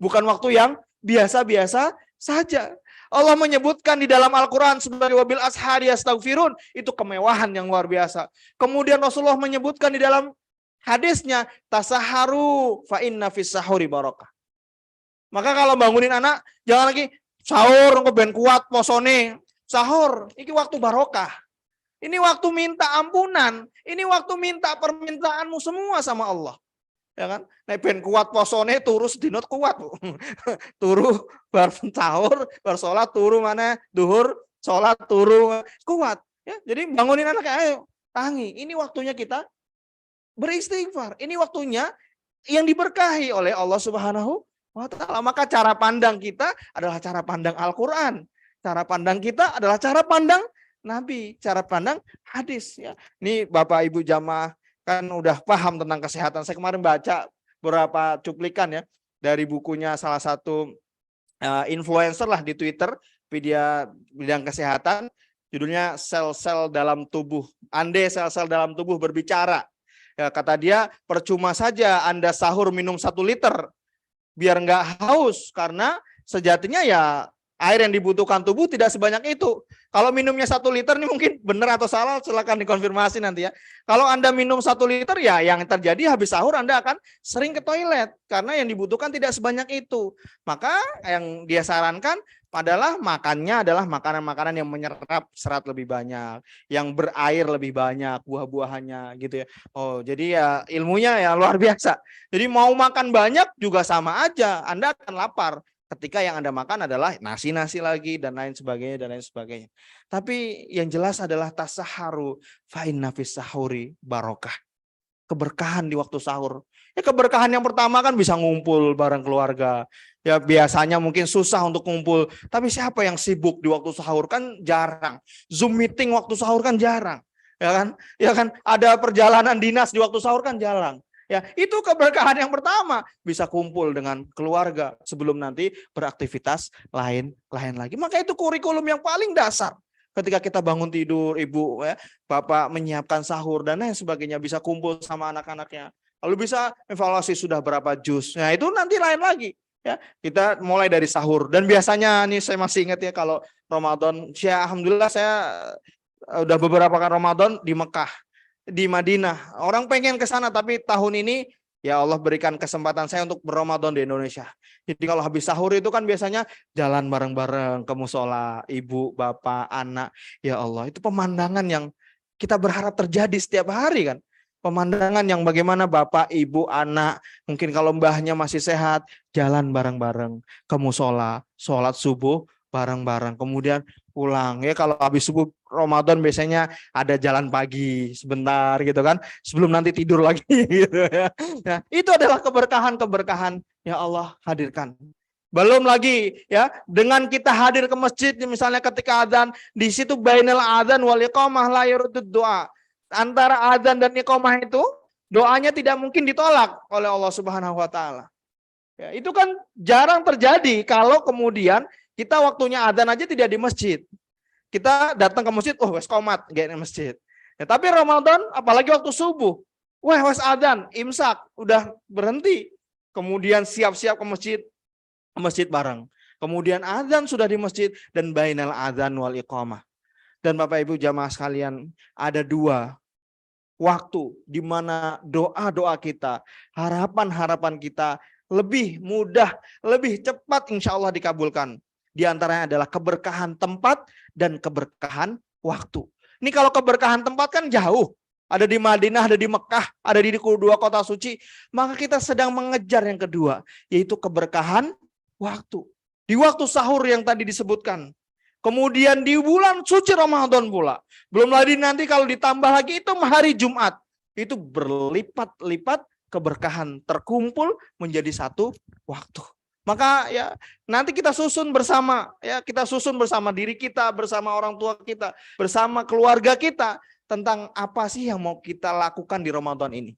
Bukan waktu yang biasa-biasa saja. Allah menyebutkan di dalam Al-Quran sebagai wabil ashari yastaghfirun, itu kemewahan yang luar biasa. Kemudian Rasulullah menyebutkan di dalam hadisnya, tasaharu fa inna fis sahuri barakah. Maka kalau bangunin anak, jangan lagi sahur, ben kuat posone. Sahur, ini waktu barokah. Ini waktu minta ampunan, ini waktu minta permintaanmu semua sama Allah. Ya kan? Nek ben kuat posone turu sedinot kuat. Turu bar sahur, bar salat turu mana? Duhur, salat turu kuat. Ya, jadi bangunin anak, ayo tangi. Ini waktunya kita beristighfar. Ini waktunya yang diberkahi oleh Allah Subhanahu wa Ta'ala. Maka cara pandang kita adalah cara pandang Al-Qur'an. Cara pandang kita adalah cara pandang Nabi, cara pandang hadis. Ya. Ini Bapak Ibu jamaah kan udah paham tentang kesehatan. Saya kemarin baca beberapa cuplikan ya dari bukunya salah satu influencer lah di Twitter, dia bidang kesehatan, judulnya sel-sel dalam tubuh. Andai sel-sel dalam tubuh berbicara. Ya, kata dia, percuma saja Anda sahur minum 1 liter biar nggak haus, karena sejatinya ya air yang dibutuhkan tubuh tidak sebanyak itu. Kalau minumnya 1 liter ini mungkin benar atau salah, silakan dikonfirmasi nanti ya. Kalau Anda minum 1 liter ya yang terjadi habis sahur Anda akan sering ke toilet karena yang dibutuhkan tidak sebanyak itu. Maka yang dia sarankan adalah makannya adalah makanan-makanan yang menyerap serat lebih banyak, yang berair lebih banyak, buah-buahannya gitu ya. Oh, jadi ya ilmunya ya luar biasa. Jadi mau makan banyak juga sama aja, Anda akan lapar. Ketika yang Anda makan adalah nasi-nasi lagi dan lain sebagainya. Tapi yang jelas adalah tasaharu fa inna fis sahuri barokah. Keberkahan di waktu sahur. Ya keberkahan yang pertama kan bisa ngumpul bareng keluarga. Ya biasanya mungkin susah untuk ngumpul, tapi siapa yang sibuk di waktu sahur kan jarang. Zoom meeting waktu sahur kan jarang. Ya kan? Ada perjalanan dinas di waktu sahur kan jarang. Ya, itu keberkahan yang pertama, bisa kumpul dengan keluarga sebelum nanti beraktivitas lain lagi. Maka itu kurikulum yang paling dasar. Ketika kita bangun tidur, ibu, ya, bapak menyiapkan sahur dan lain sebagainya, bisa kumpul sama anak-anaknya. Lalu bisa evaluasi sudah berapa juz. Nah, itu nanti lain lagi. Ya, kita mulai dari sahur. Dan biasanya nih saya masih ingat ya kalau Ramadan, alhamdulillah saya udah beberapa kali Ramadan di Mekah, di Madinah. Orang pengen ke sana tapi tahun ini ya Allah berikan kesempatan saya untuk berRamadan di Indonesia. Jadi kalau habis sahur itu kan biasanya jalan bareng-bareng ke musola, ibu, bapak, anak. Ya Allah, itu pemandangan yang kita berharap terjadi setiap hari kan. Pemandangan yang bagaimana bapak, ibu, anak, mungkin kalau mbahnya masih sehat, jalan bareng-bareng ke musola, sholat subuh bareng-bareng. Kemudian pulang ya, kalau habis subuh Ramadan biasanya ada jalan pagi sebentar gitu kan, sebelum nanti tidur lagi gitu ya. Nah, itu adalah keberkahan yang Allah hadirkan. Belum lagi ya, dengan kita hadir ke masjid misalnya ketika adzan, di situ bainal adzan wal iqamah la yurtud doa. Antara adzan dan iqamah itu doanya tidak mungkin ditolak oleh Allah Subhanahu wa taala. Ya, itu kan jarang terjadi kalau kemudian kita waktunya adzan aja tidak di masjid. Kita datang ke masjid, wes qomat nggak di masjid. Ya, tapi Ramadan apalagi waktu subuh, wes adzan, imsak, udah berhenti. Kemudian siap-siap ke masjid bareng. Kemudian adzan sudah di masjid dan bainal adzan wal iqamah. Dan Bapak Ibu jamaah sekalian, ada dua waktu di mana doa-doa kita, harapan-harapan kita lebih mudah, lebih cepat insya Allah dikabulkan. Di antaranya adalah keberkahan tempat dan keberkahan waktu. Ini kalau keberkahan tempat kan jauh. Ada di Madinah, ada di Mekah, ada di kedua kota suci. Maka kita sedang mengejar yang kedua, yaitu keberkahan waktu. Di waktu sahur yang tadi disebutkan. Kemudian di bulan suci Ramadan pula. Belum lagi nanti kalau ditambah lagi itu hari Jumat. Itu berlipat-lipat keberkahan terkumpul menjadi satu waktu. Maka ya nanti kita susun bersama, ya kita susun bersama diri kita, bersama orang tua kita, bersama keluarga kita tentang apa sih yang mau kita lakukan di Ramadan ini.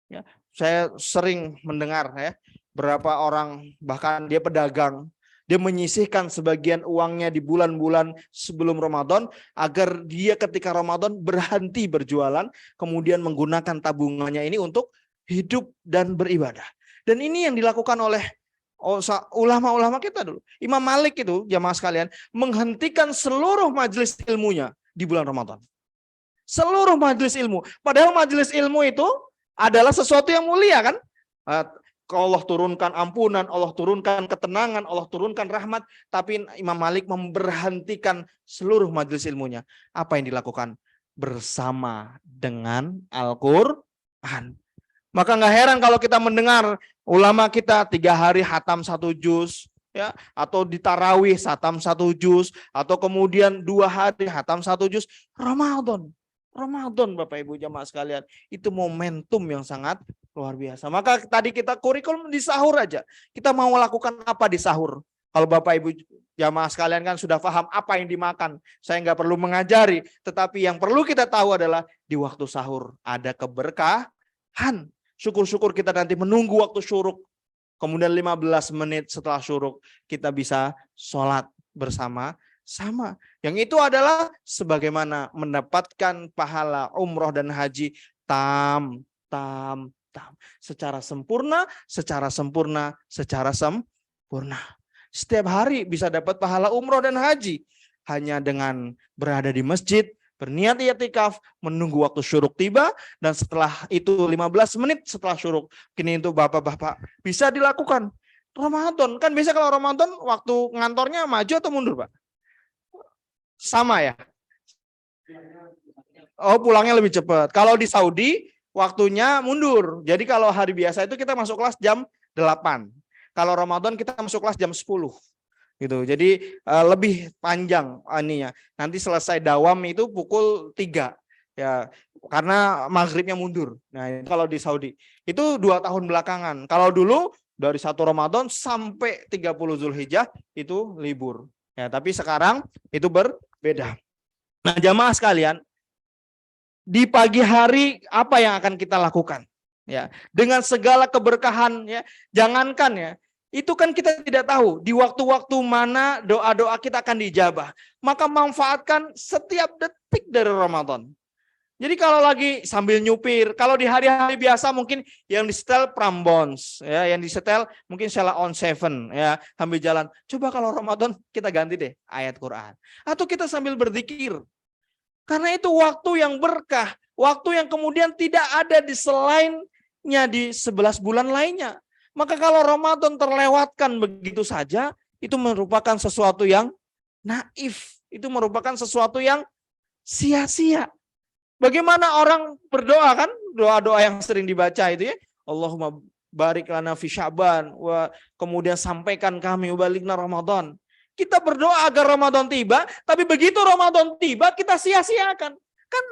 Ya, saya sering mendengar ya berapa orang bahkan dia pedagang, dia menyisihkan sebagian uangnya di bulan-bulan sebelum Ramadan agar dia ketika Ramadan berhenti berjualan, kemudian menggunakan tabungannya ini untuk hidup dan beribadah. Dan ini yang dilakukan oleh ulama-ulama kita dulu. Imam Malik itu, jamaah sekalian, menghentikan seluruh majelis ilmunya di bulan Ramadan. Seluruh majelis ilmu. Padahal majelis ilmu itu adalah sesuatu yang mulia kan? Allah turunkan ampunan, Allah turunkan ketenangan, Allah turunkan rahmat. Tapi Imam Malik memberhentikan seluruh majelis ilmunya. Apa yang dilakukan? Bersama dengan Al-Quran. Maka nggak heran kalau kita mendengar ulama kita 3 hari hatam 1 juz, ya, atau di tarawih hatam 1 juz, atau kemudian 2 hari hatam 1 juz. Ramadan Bapak Ibu jamaah sekalian, itu momentum yang sangat luar biasa. Maka tadi kita kurikulum di sahur aja. Kita mau lakukan apa di sahur? Kalau Bapak Ibu jamaah sekalian kan sudah paham apa yang dimakan. Saya nggak perlu mengajari, tetapi yang perlu kita tahu adalah di waktu sahur ada keberkahan. Syukur-syukur kita nanti menunggu waktu syuruk. Kemudian 15 menit setelah syuruk kita bisa sholat bersama-sama. Yang itu adalah sebagaimana mendapatkan pahala umroh dan haji tam. Secara sempurna. Setiap hari bisa dapat pahala umroh dan haji. Hanya dengan berada di masjid, berniat i'tikaf, menunggu waktu syuruk tiba, dan setelah itu 15 menit setelah syuruk. Kini itu bapak-bapak bisa dilakukan. Ramadan, kan biasa kalau Ramadan waktu ngantornya maju atau mundur Pak? Sama ya? Oh pulangnya lebih cepat. Kalau di Saudi waktunya mundur. Jadi kalau hari biasa itu kita masuk kelas jam 8. Kalau Ramadan kita masuk kelas jam 10. Gitu. Jadi lebih panjang ininya. Nanti selesai dawam itu pukul 3 ya, karena maghribnya mundur. Nah, kalau di Saudi itu 2 tahun belakangan. Kalau dulu dari 1 Ramadan sampai 30 Zulhijjah itu libur. Ya, tapi sekarang itu berbeda. Nah, jamaah sekalian, di pagi hari apa yang akan kita lakukan? ya, dengan segala keberkahan, ya. Jangankan ya, itu kan kita tidak tahu di waktu-waktu mana doa-doa kita akan dijabah. Maka manfaatkan setiap detik dari Ramadan. Jadi kalau lagi sambil nyupir, kalau di hari-hari biasa mungkin yang disetel Prambons, ya, yang disetel mungkin Sheila on 7, ya, sambil jalan. Coba kalau Ramadan kita ganti deh ayat Quran. Atau kita sambil berzikir. Karena itu waktu yang berkah, waktu yang kemudian tidak ada di selainnya di 11 bulan lainnya. Maka kalau Ramadan terlewatkan begitu saja, itu merupakan sesuatu yang naif. Itu merupakan sesuatu yang sia-sia. Bagaimana orang berdoa kan? Doa-doa yang sering dibaca itu ya. Allahumma barik lana fi Sya'ban, kemudian sampaikan kami ubalikna Ramadan. Kita berdoa agar Ramadan tiba, tapi begitu Ramadan tiba kita sia-siakan. Kan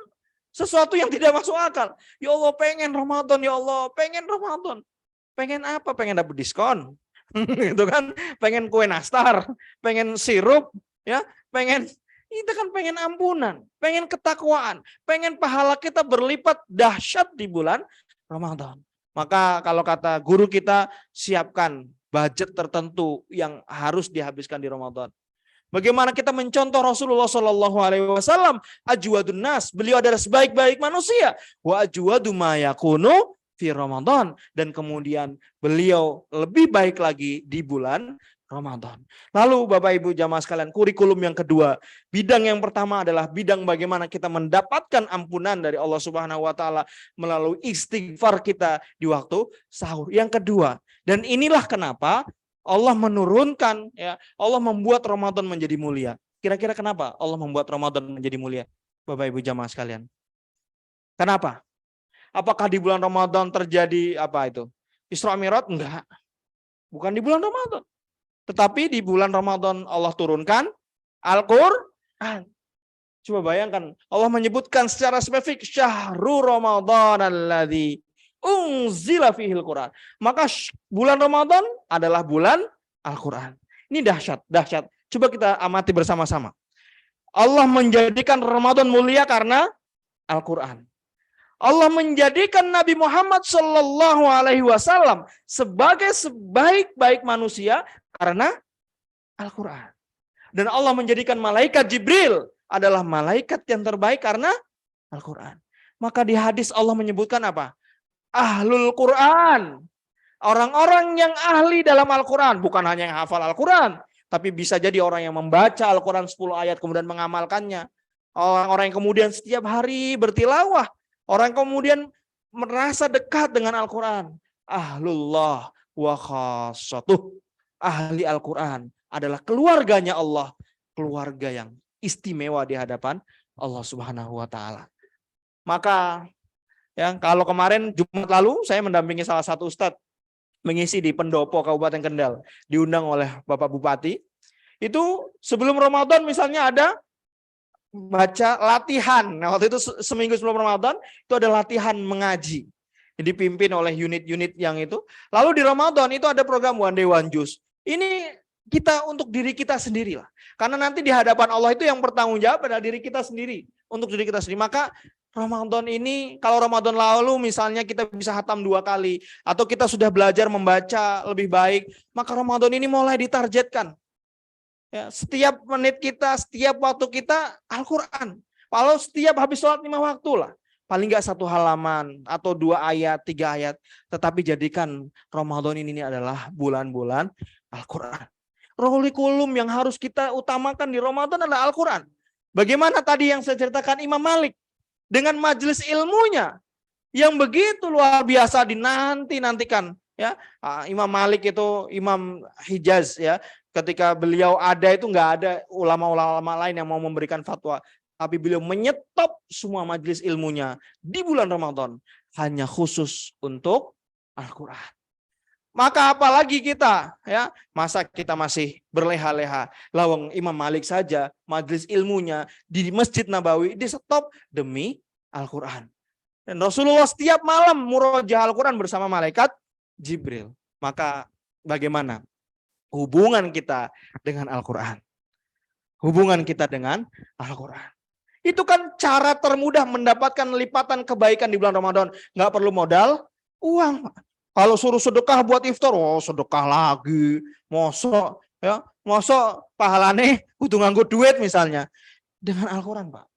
sesuatu yang tidak masuk akal. Ya Allah pengen Ramadan, ya Allah pengen Ramadan. Pengen apa? Pengen dapat diskon. Gitu kan? Pengen kue nastar, pengen sirup, ya, pengen. Kita kan pengen ampunan, pengen ketakwaan, pengen pahala kita berlipat dahsyat di bulan Ramadan. Maka kalau kata guru kita, siapkan budget tertentu yang harus dihabiskan di Ramadan. Bagaimana kita mencontoh Rasulullah SAW, ajwadun nas, beliau adalah sebaik-baik manusia, wa ajwadu ma yakunu fi Ramadan, dan kemudian beliau lebih baik lagi di bulan Ramadan. Lalu Bapak Ibu jamaah sekalian, kurikulum yang kedua, bidang yang pertama adalah bidang bagaimana kita mendapatkan ampunan dari Allah Subhanahu wa taala melalui istighfar kita di waktu sahur. Yang kedua, dan inilah kenapa Allah menurunkan, ya, Allah membuat Ramadan menjadi mulia. Kira-kira kenapa Allah membuat Ramadan menjadi mulia? Bapak Ibu jamaah sekalian. Kenapa? Apakah di bulan Ramadan terjadi apa itu? Isra Mi'raj? Enggak. Bukan di bulan Ramadan. Tetapi di bulan Ramadan Allah turunkan Al-Quran. Coba bayangkan, Allah menyebutkan secara spesifik Syahrul Ramadan alladzi unzila fihil Quran. Maka bulan Ramadan adalah bulan Al-Quran. Ini dahsyat, dahsyat. Coba kita amati bersama-sama. Allah menjadikan Ramadan mulia karena Al-Quran. Allah menjadikan Nabi Muhammad SAW sebagai sebaik-baik manusia karena Al-Quran. Dan Allah menjadikan malaikat Jibril adalah malaikat yang terbaik karena Al-Quran. Maka di hadis Allah menyebutkan apa? Ahlul Quran. Orang-orang yang ahli dalam Al-Quran. Bukan hanya yang hafal Al-Quran, tapi bisa jadi orang yang membaca Al-Quran 10 ayat kemudian mengamalkannya. Orang-orang yang kemudian setiap hari bertilawah. Orang kemudian merasa dekat dengan Al-Quran. Ahlullah wa khassatuh. Ahli Al-Quran adalah keluarganya Allah. Keluarga yang istimewa di hadapan Allah Subhanahu wa taala. Maka ya, kalau kemarin Jumat lalu saya mendampingi salah satu ustadz mengisi di Pendopo Kabupaten Kendal, diundang oleh Bapak Bupati. Itu sebelum Ramadan misalnya ada baca latihan. Nah, waktu itu seminggu sebelum Ramadan itu ada latihan mengaji. Dipimpin oleh unit-unit yang itu. Lalu di Ramadan itu ada program One Day One Juice. Ini kita untuk diri kita sendiri lah. Karena nanti di hadapan Allah itu yang bertanggung jawab adalah diri kita sendiri. Untuk diri kita sendiri. Maka Ramadan ini, kalau Ramadan lalu misalnya kita bisa hatam 2 kali. Atau kita sudah belajar membaca lebih baik. Maka Ramadan ini mulai ditargetkan. Ya, setiap menit kita, setiap waktu kita Al-Quran. Kalau setiap habis sholat 5 waktu lah. Paling nggak 1 halaman atau 2 ayat, 3 ayat. Tetapi jadikan Ramadan ini adalah bulan-bulan Al-Quran. Kurikulum yang harus kita utamakan di Ramadan adalah Al-Quran. Bagaimana tadi yang saya ceritakan Imam Malik. Dengan majelis ilmunya. Yang begitu luar biasa dinanti-nantikan. Ya, Imam Malik itu Imam Hijaz ya. Ketika beliau ada itu nggak ada ulama-ulama lain yang mau memberikan fatwa. Tapi beliau menyetop semua majelis ilmunya di bulan Ramadan. Hanya khusus untuk Al-Quran. Maka apalagi kita, ya, masa kita masih berleha-leha. Lawang Imam Malik saja majelis ilmunya di Masjid Nabawi di stop demi Al-Quran. Dan Rasulullah setiap malam murojaah Al-Quran bersama malaikat Jibril. Maka bagaimana hubungan kita dengan Al-Quran? Hubungan kita dengan Al-Quran. Itu kan cara termudah mendapatkan lipatan kebaikan di bulan Ramadan. Nggak perlu modal Uang. Kalau suruh sedekah buat iftar, oh sedekah lagi. Mosok ya, mosok pahalane kudu nganggo duit misalnya. Dengan Al-Qur'an, Pak.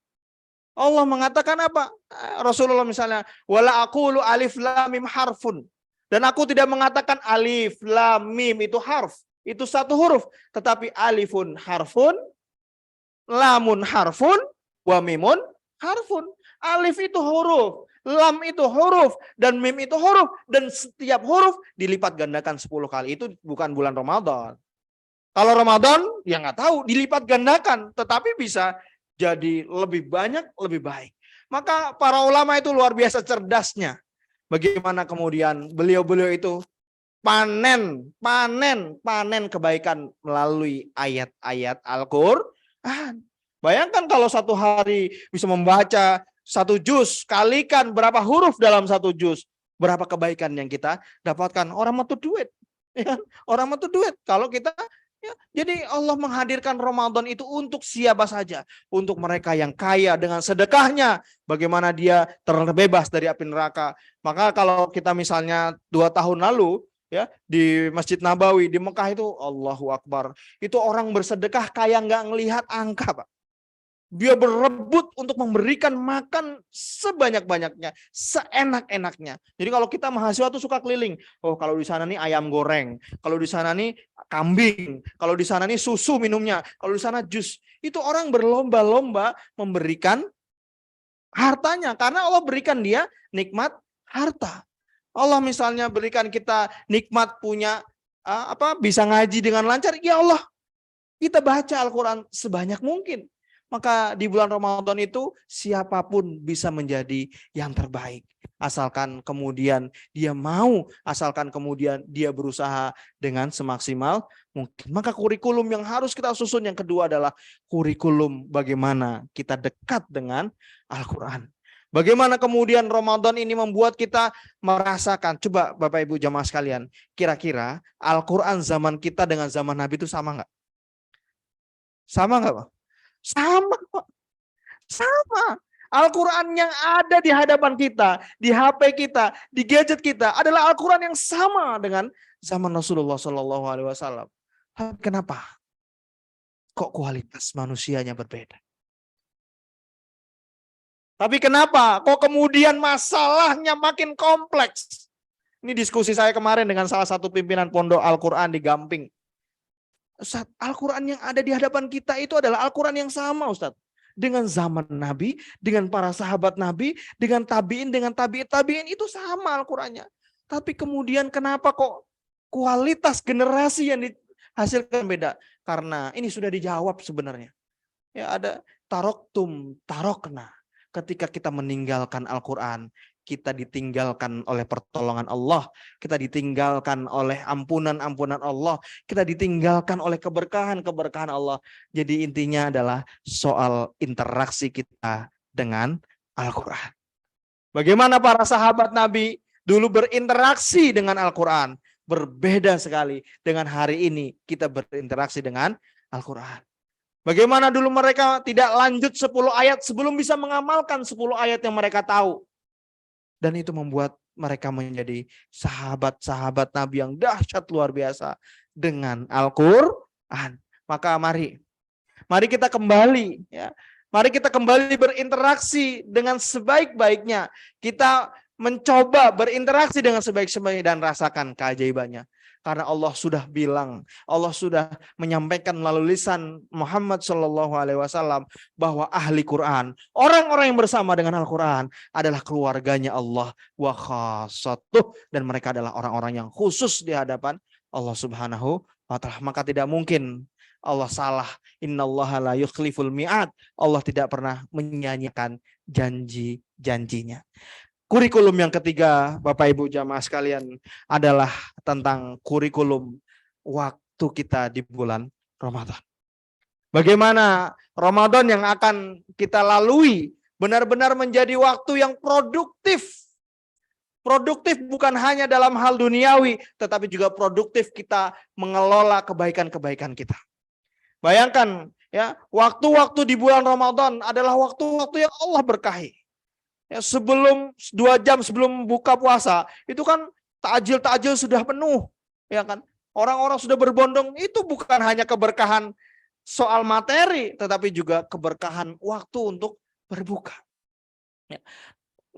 Allah mengatakan apa? Rasulullah misalnya, wala aqulu alif lam mim harfun. Dan aku tidak mengatakan alif lam mim itu harf, itu satu huruf, tetapi alifun harfun, lamun harfun, wa mimun harfun. Alif itu huruf, lam itu huruf, dan mim itu huruf, dan setiap huruf dilipat gandakan 10 kali. Itu bukan bulan Ramadan. Kalau Ramadan, ya nggak tahu, dilipat gandakan, tetapi bisa jadi lebih banyak, lebih baik. Maka para ulama itu luar biasa cerdasnya. Bagaimana kemudian beliau-beliau itu panen kebaikan melalui ayat-ayat Al-Qur'an. Bayangkan kalau satu hari bisa membaca 1 juz, kalikan berapa huruf dalam 1 juz, berapa kebaikan yang kita dapatkan. Orang mau duit, ya, orang mau duit. Kalau kita ya, jadi Allah menghadirkan Ramadan itu untuk siapa saja, untuk mereka yang kaya dengan sedekahnya, bagaimana dia terbebas dari api neraka. Maka kalau kita misalnya 2 tahun lalu ya di Masjid Nabawi di Mekah itu, Allahu Akbar, itu orang bersedekah kayak nggak ngelihat angka, Pak. Dia berebut untuk memberikan makan sebanyak-banyaknya, seenak-enaknya. Jadi kalau kita mahasiswa tuh suka keliling. Oh, kalau di sana nih ayam goreng, kalau di sana nih kambing, kalau di sana nih susu minumnya, kalau di sana jus. Itu orang berlomba-lomba memberikan hartanya karena Allah berikan dia nikmat harta. Allah misalnya berikan kita nikmat punya bisa ngaji dengan lancar, ya Allah, kita baca Al-Qur'an sebanyak mungkin. Maka di bulan Ramadan itu siapapun bisa menjadi yang terbaik. Asalkan kemudian dia mau, asalkan kemudian dia berusaha dengan semaksimal mungkin. Maka kurikulum yang harus kita susun yang kedua adalah kurikulum bagaimana kita dekat dengan Al-Qur'an. Bagaimana kemudian Ramadan ini membuat kita merasakan, coba Bapak Ibu jamaah sekalian, kira-kira Al-Qur'an zaman kita dengan zaman Nabi itu sama nggak? Sama nggak, Pak? Sama kok. Sama. Al-Quran yang ada di hadapan kita, di HP kita, di gadget kita adalah Al-Quran yang sama dengan zaman Rasulullah SAW. Kenapa? Kok kualitas manusianya berbeda? Tapi kenapa? Kok kemudian masalahnya makin kompleks? Ini diskusi saya kemarin dengan salah satu pimpinan pondok Al-Quran di Gamping. Ustaz, Al-Quran yang ada di hadapan kita itu adalah Al-Quran yang sama, Ustaz. Dengan zaman Nabi, dengan para sahabat Nabi, dengan tabi'in itu sama Al-Qurannya. Tapi kemudian kenapa kok kualitas generasi yang dihasilkan beda? Karena ini sudah dijawab sebenarnya. Ya ada tarokna. Ketika kita meninggalkan Al-Quran, kita ditinggalkan oleh pertolongan Allah, kita ditinggalkan oleh ampunan Allah, kita ditinggalkan oleh keberkahan Allah. Jadi intinya adalah soal interaksi kita dengan Al-Quran. Bagaimana para sahabat Nabi dulu berinteraksi dengan Al-Quran, berbeda sekali dengan hari ini kita berinteraksi dengan Al-Quran. Bagaimana dulu mereka tidak lanjut 10 ayat sebelum bisa mengamalkan 10 ayat yang mereka tahu. Dan itu membuat mereka menjadi sahabat-sahabat Nabi yang dahsyat luar biasa dengan Al-Quran. Maka mari kita kembali, ya. Mari kita kembali berinteraksi dengan sebaik-baiknya. Kita mencoba berinteraksi dengan sebaik-baiknya dan rasakan keajaibannya. Karena Allah sudah bilang, Allah sudah menyampaikan melalui lisan Muhammad SAW bahwa ahli Quran, orang-orang yang bersama dengan Al-Quran adalah keluarganya Allah wa khassatuh, dan mereka adalah orang-orang yang khusus di hadapan Allah Subhanahu wa Ta'ala. Maka tidak mungkin Allah salah. Innallaha la yukhliful mi'ad. Allah tidak pernah menyanyikan janji-janjinya. Kurikulum yang ketiga, Bapak Ibu jamaah sekalian, adalah tentang kurikulum waktu kita di bulan Ramadan. Bagaimana Ramadan yang akan kita lalui benar-benar menjadi waktu yang produktif. Produktif bukan hanya dalam hal duniawi, tetapi juga produktif kita mengelola kebaikan-kebaikan kita. Bayangkan, ya, waktu-waktu di bulan Ramadan adalah waktu-waktu yang Allah berkahi. Ya, sebelum 2 jam sebelum buka puasa, itu kan takjil sudah penuh, ya kan? Orang-orang sudah berbondong, itu bukan hanya keberkahan soal materi, tetapi juga keberkahan waktu untuk berbuka. Ya.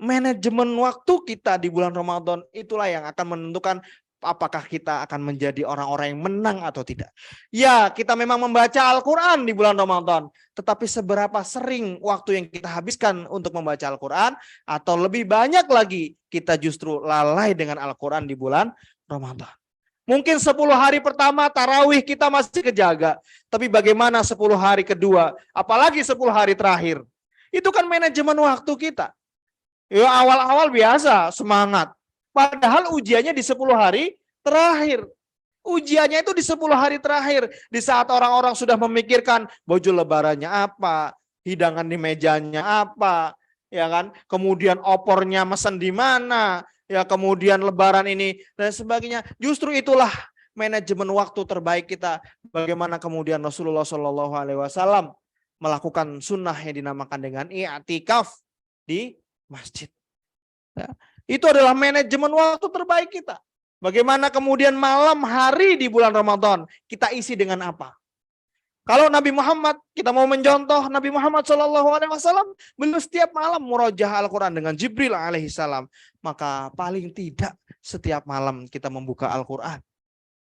Manajemen waktu kita di bulan Ramadan itulah yang akan menentukan apakah kita akan menjadi orang-orang yang menang atau tidak. Ya, kita memang membaca Al-Quran di bulan Ramadan, tetapi seberapa sering waktu yang kita habiskan untuk membaca Al-Quran, atau lebih banyak lagi kita justru lalai dengan Al-Quran di bulan Ramadan. Mungkin 10 hari pertama tarawih kita masih kejaga, tapi bagaimana 10 hari kedua, apalagi 10 hari terakhir. Itu kan manajemen waktu kita. Ya, awal-awal biasa, semangat. Padahal ujiannya di 10 hari terakhir. Ujiannya itu di 10 hari terakhir. Di saat orang-orang sudah memikirkan baju lebarannya apa, hidangan di mejanya apa, ya kan? Kemudian opornya mesen di mana, ya kemudian lebaran ini dan sebagainya. Justru itulah manajemen waktu terbaik kita. Bagaimana kemudian Rasulullah SAW melakukan sunnah yang dinamakan dengan i'tikaf di masjid. Ya. Itu adalah manajemen waktu terbaik kita. Bagaimana kemudian malam hari di bulan Ramadan kita isi dengan apa? Kalau Nabi Muhammad, kita mau mencontoh Nabi Muhammad SAW, beliau setiap malam murojaah Al-Quran dengan Jibril alaihissalam. Maka paling tidak setiap malam kita membuka Al-Quran.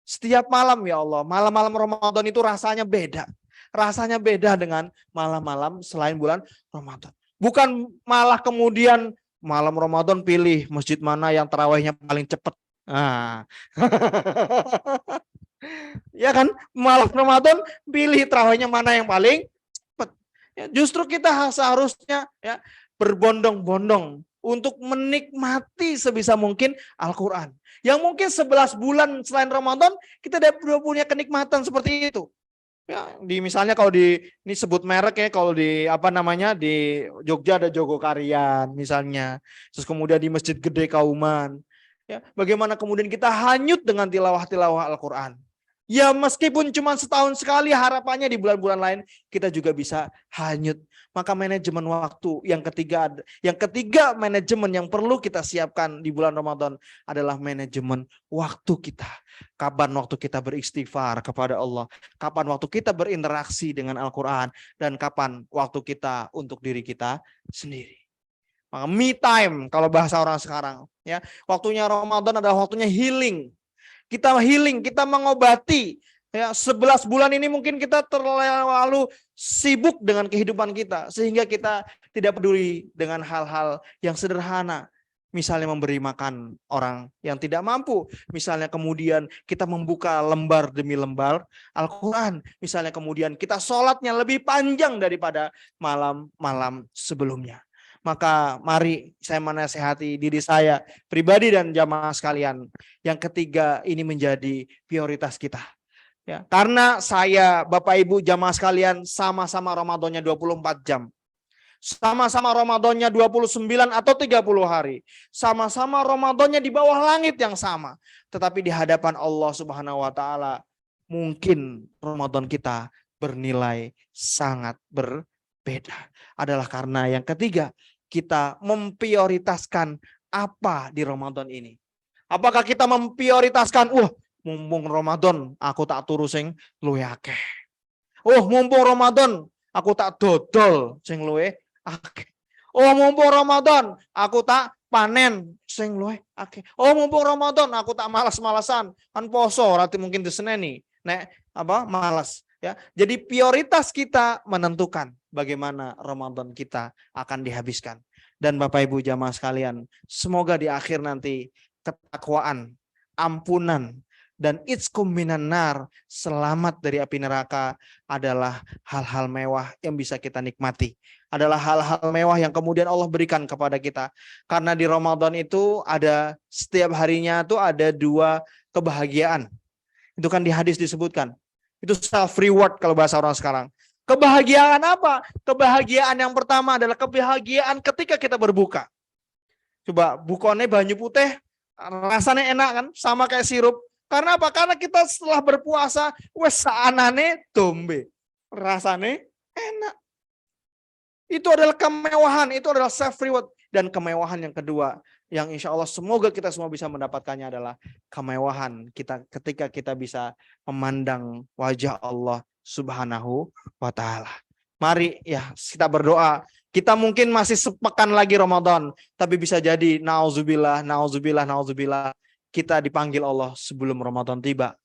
Setiap malam, ya Allah, malam-malam Ramadan itu rasanya beda. Rasanya beda dengan malam-malam selain bulan Ramadan. Bukan malah kemudian malam Ramadan pilih masjid mana yang tarawihnya paling cepat. Nah. Ya kan, malam Ramadan pilih tarawihnya mana yang paling cepat. Ya, justru kita seharusnya ya berbondong-bondong untuk menikmati sebisa mungkin Al-Quran. Yang mungkin 11 bulan selain Ramadan kita udah punya kenikmatan seperti itu. Ya, misalnya kalau ini sebut merek ya, kalau di di Jogja ada Jogokarian misalnya, terus kemudian di Masjid Gede Kauman, ya bagaimana kemudian kita hanyut dengan tilawah Al-Quran. Ya meskipun cuma setahun sekali, harapannya di bulan-bulan lain kita juga bisa hanyut. Maka manajemen waktu yang ketiga manajemen yang perlu kita siapkan di bulan Ramadan adalah manajemen waktu kita. Kapan waktu kita beristighfar kepada Allah, kapan waktu kita berinteraksi dengan Al-Quran, dan kapan waktu kita untuk diri kita sendiri. Maka me time kalau bahasa orang sekarang, ya waktunya Ramadan adalah waktunya healing. Kita healing, kita mengobati. Ya, 11 bulan ini mungkin kita terlalu sibuk dengan kehidupan kita sehingga kita tidak peduli dengan hal-hal yang sederhana. Misalnya memberi makan orang yang tidak mampu. Misalnya kemudian kita membuka lembar demi lembar Al-Quran. Misalnya kemudian kita sholatnya lebih panjang daripada malam-malam sebelumnya. Maka mari saya menasihati diri saya pribadi dan jamaah sekalian. Yang ketiga ini menjadi prioritas kita. Ya, karena saya, Bapak Ibu, jamaah sekalian, sama-sama Ramadannya 24 jam. Sama-sama Ramadannya 29 atau 30 hari. Sama-sama Ramadannya di bawah langit yang sama. Tetapi di hadapan Allah Subhanahu wa taala mungkin Ramadan kita bernilai sangat berbeda. Adalah karena yang ketiga, kita memprioritaskan apa di Ramadan ini. Apakah kita memprioritaskan, mumpung Ramadan aku tak turu sing luwih akeh. Mumpung Ramadan aku tak dodol sing luwih akeh. Mumpung Ramadan aku tak panen sing luwih akeh. Mumpung Ramadan aku tak malas-malasan. Kan poso rati mungkin diseneni nek malas ya. Jadi prioritas kita menentukan bagaimana Ramadan kita akan dihabiskan. Dan Bapak Ibu jamaah sekalian, semoga di akhir nanti ketakwaan, ampunan, dan itskum minan nar, selamat dari api neraka, adalah hal-hal mewah yang bisa kita nikmati. Adalah hal-hal mewah yang kemudian Allah berikan kepada kita. Karena di Ramadan itu ada setiap harinya itu ada 2 kebahagiaan. Itu kan di hadis disebutkan. Itu self reward kalau bahasa orang sekarang. Kebahagiaan apa? Kebahagiaan yang pertama adalah kebahagiaan ketika kita berbuka. Coba bukone banyu putih, rasanya enak kan? Sama kayak sirup. Karena apa? Karena kita setelah berpuasa, wes saanane dombe. Rasanya enak. Itu adalah kemewahan, itu adalah self reward. Dan kemewahan yang kedua, yang insya Allah semoga kita semua bisa mendapatkannya adalah kemewahan kita ketika kita bisa memandang wajah Allah Subhanahu wa Ta'ala. Mari ya kita berdoa. Kita mungkin masih sepekan lagi Ramadan, tapi bisa jadi nauzubillah, nauzubillah, nauzubillah, kita dipanggil Allah sebelum Ramadan tiba.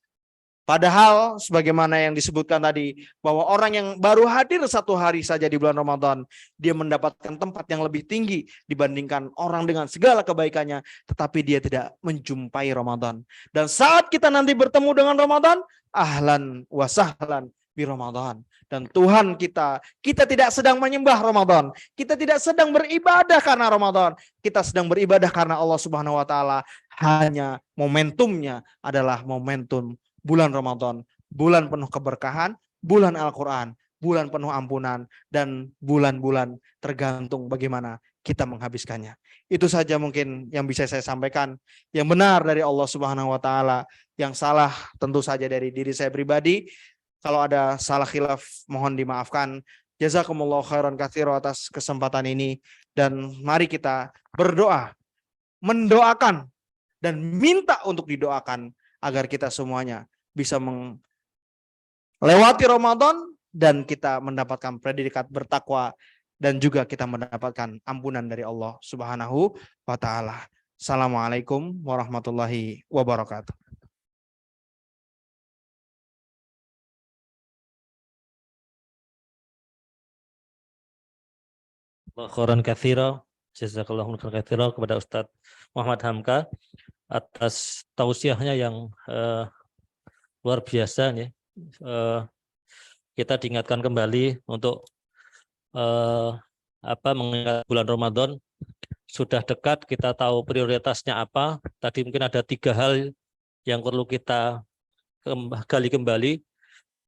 Padahal sebagaimana yang disebutkan tadi, bahwa orang yang baru hadir 1 hari saja di bulan Ramadan, dia mendapatkan tempat yang lebih tinggi dibandingkan orang dengan segala kebaikannya, tetapi dia tidak menjumpai Ramadan. Dan saat kita nanti bertemu dengan Ramadan, ahlan wa sahlan bi Ramadan. Dan Tuhan kita tidak sedang menyembah Ramadan, kita tidak sedang beribadah karena Ramadan, kita sedang beribadah karena Allah Subhanahu wa Ta'ala. Hanya momentumnya adalah momentum bulan Ramadan, bulan penuh keberkahan, bulan Al-Quran, bulan penuh ampunan, dan bulan-bulan tergantung bagaimana kita menghabiskannya. Itu saja mungkin yang bisa saya sampaikan. Yang benar dari Allah Subhanahu wa Ta'ala, yang salah tentu saja dari diri saya pribadi. Kalau ada salah khilaf mohon dimaafkan. Jazakumullah khairan katsira atas kesempatan ini, dan mari kita berdoa, mendoakan dan minta untuk didoakan agar kita semuanya bisa melewati Ramadan dan kita mendapatkan predikat bertakwa dan juga kita mendapatkan ampunan dari Allah Subhanahu wa Ta'ala. Assalamualaikum warahmatullahi wabarakatuh. Khairan katsira, jazakallahu khairan katsira kepada Ustadz Muhammad Hamka atas tausiahnya yang luar biasa ya. Kita diingatkan kembali untuk mengingat bulan Ramadan sudah dekat, kita tahu prioritasnya apa. Tadi mungkin ada 3 hal yang perlu kita gali kembali.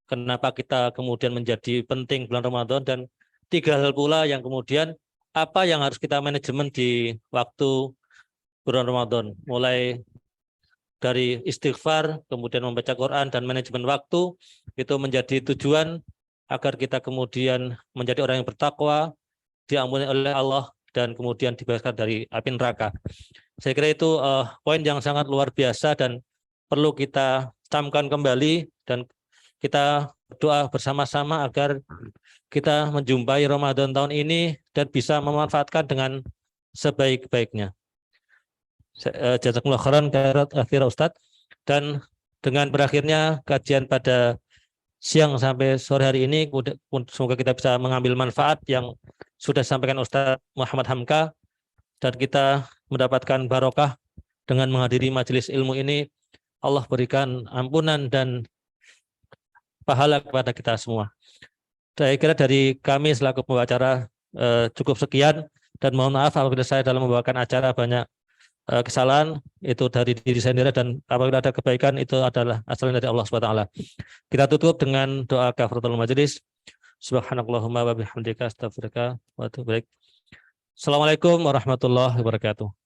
Kenapa kita kemudian menjadi penting bulan Ramadan, dan 3 hal pula yang kemudian apa yang harus kita manajemen di waktu bulan Ramadan, mulai dari istighfar, kemudian membaca Quran dan manajemen waktu, itu menjadi tujuan agar kita kemudian menjadi orang yang bertakwa, diampuni oleh Allah, dan kemudian dibebaskan dari api neraka. Saya kira itu poin yang sangat luar biasa dan perlu kita camkan kembali, dan kita berdoa bersama-sama agar kita menjumpai Ramadan tahun ini dan bisa memanfaatkan dengan sebaik-baiknya. Jazakumullah khairan katsira Ustadz. Dan dengan berakhirnya kajian pada siang sampai sore hari ini, semoga kita bisa mengambil manfaat yang sudah disampaikan Ustadz Muhammad Hamka, dan kita mendapatkan barokah dengan menghadiri majelis ilmu ini. Allah berikan ampunan dan pahala kepada kita semua. Saya kira dari kami selaku pembawa cukup sekian, dan mohon maaf apabila saya dalam membawakan acara banyak kesalahan, itu dari diri saya sendiri, dan apabila ada kebaikan itu adalah asalnya dari Allah SWT. Kita tutup dengan doa kafaratul majelis. Subhanakallahumma wa bihamdika astaghfiruka wa atubu ilaik. Assalamualaikum warahmatullahi wabarakatuh.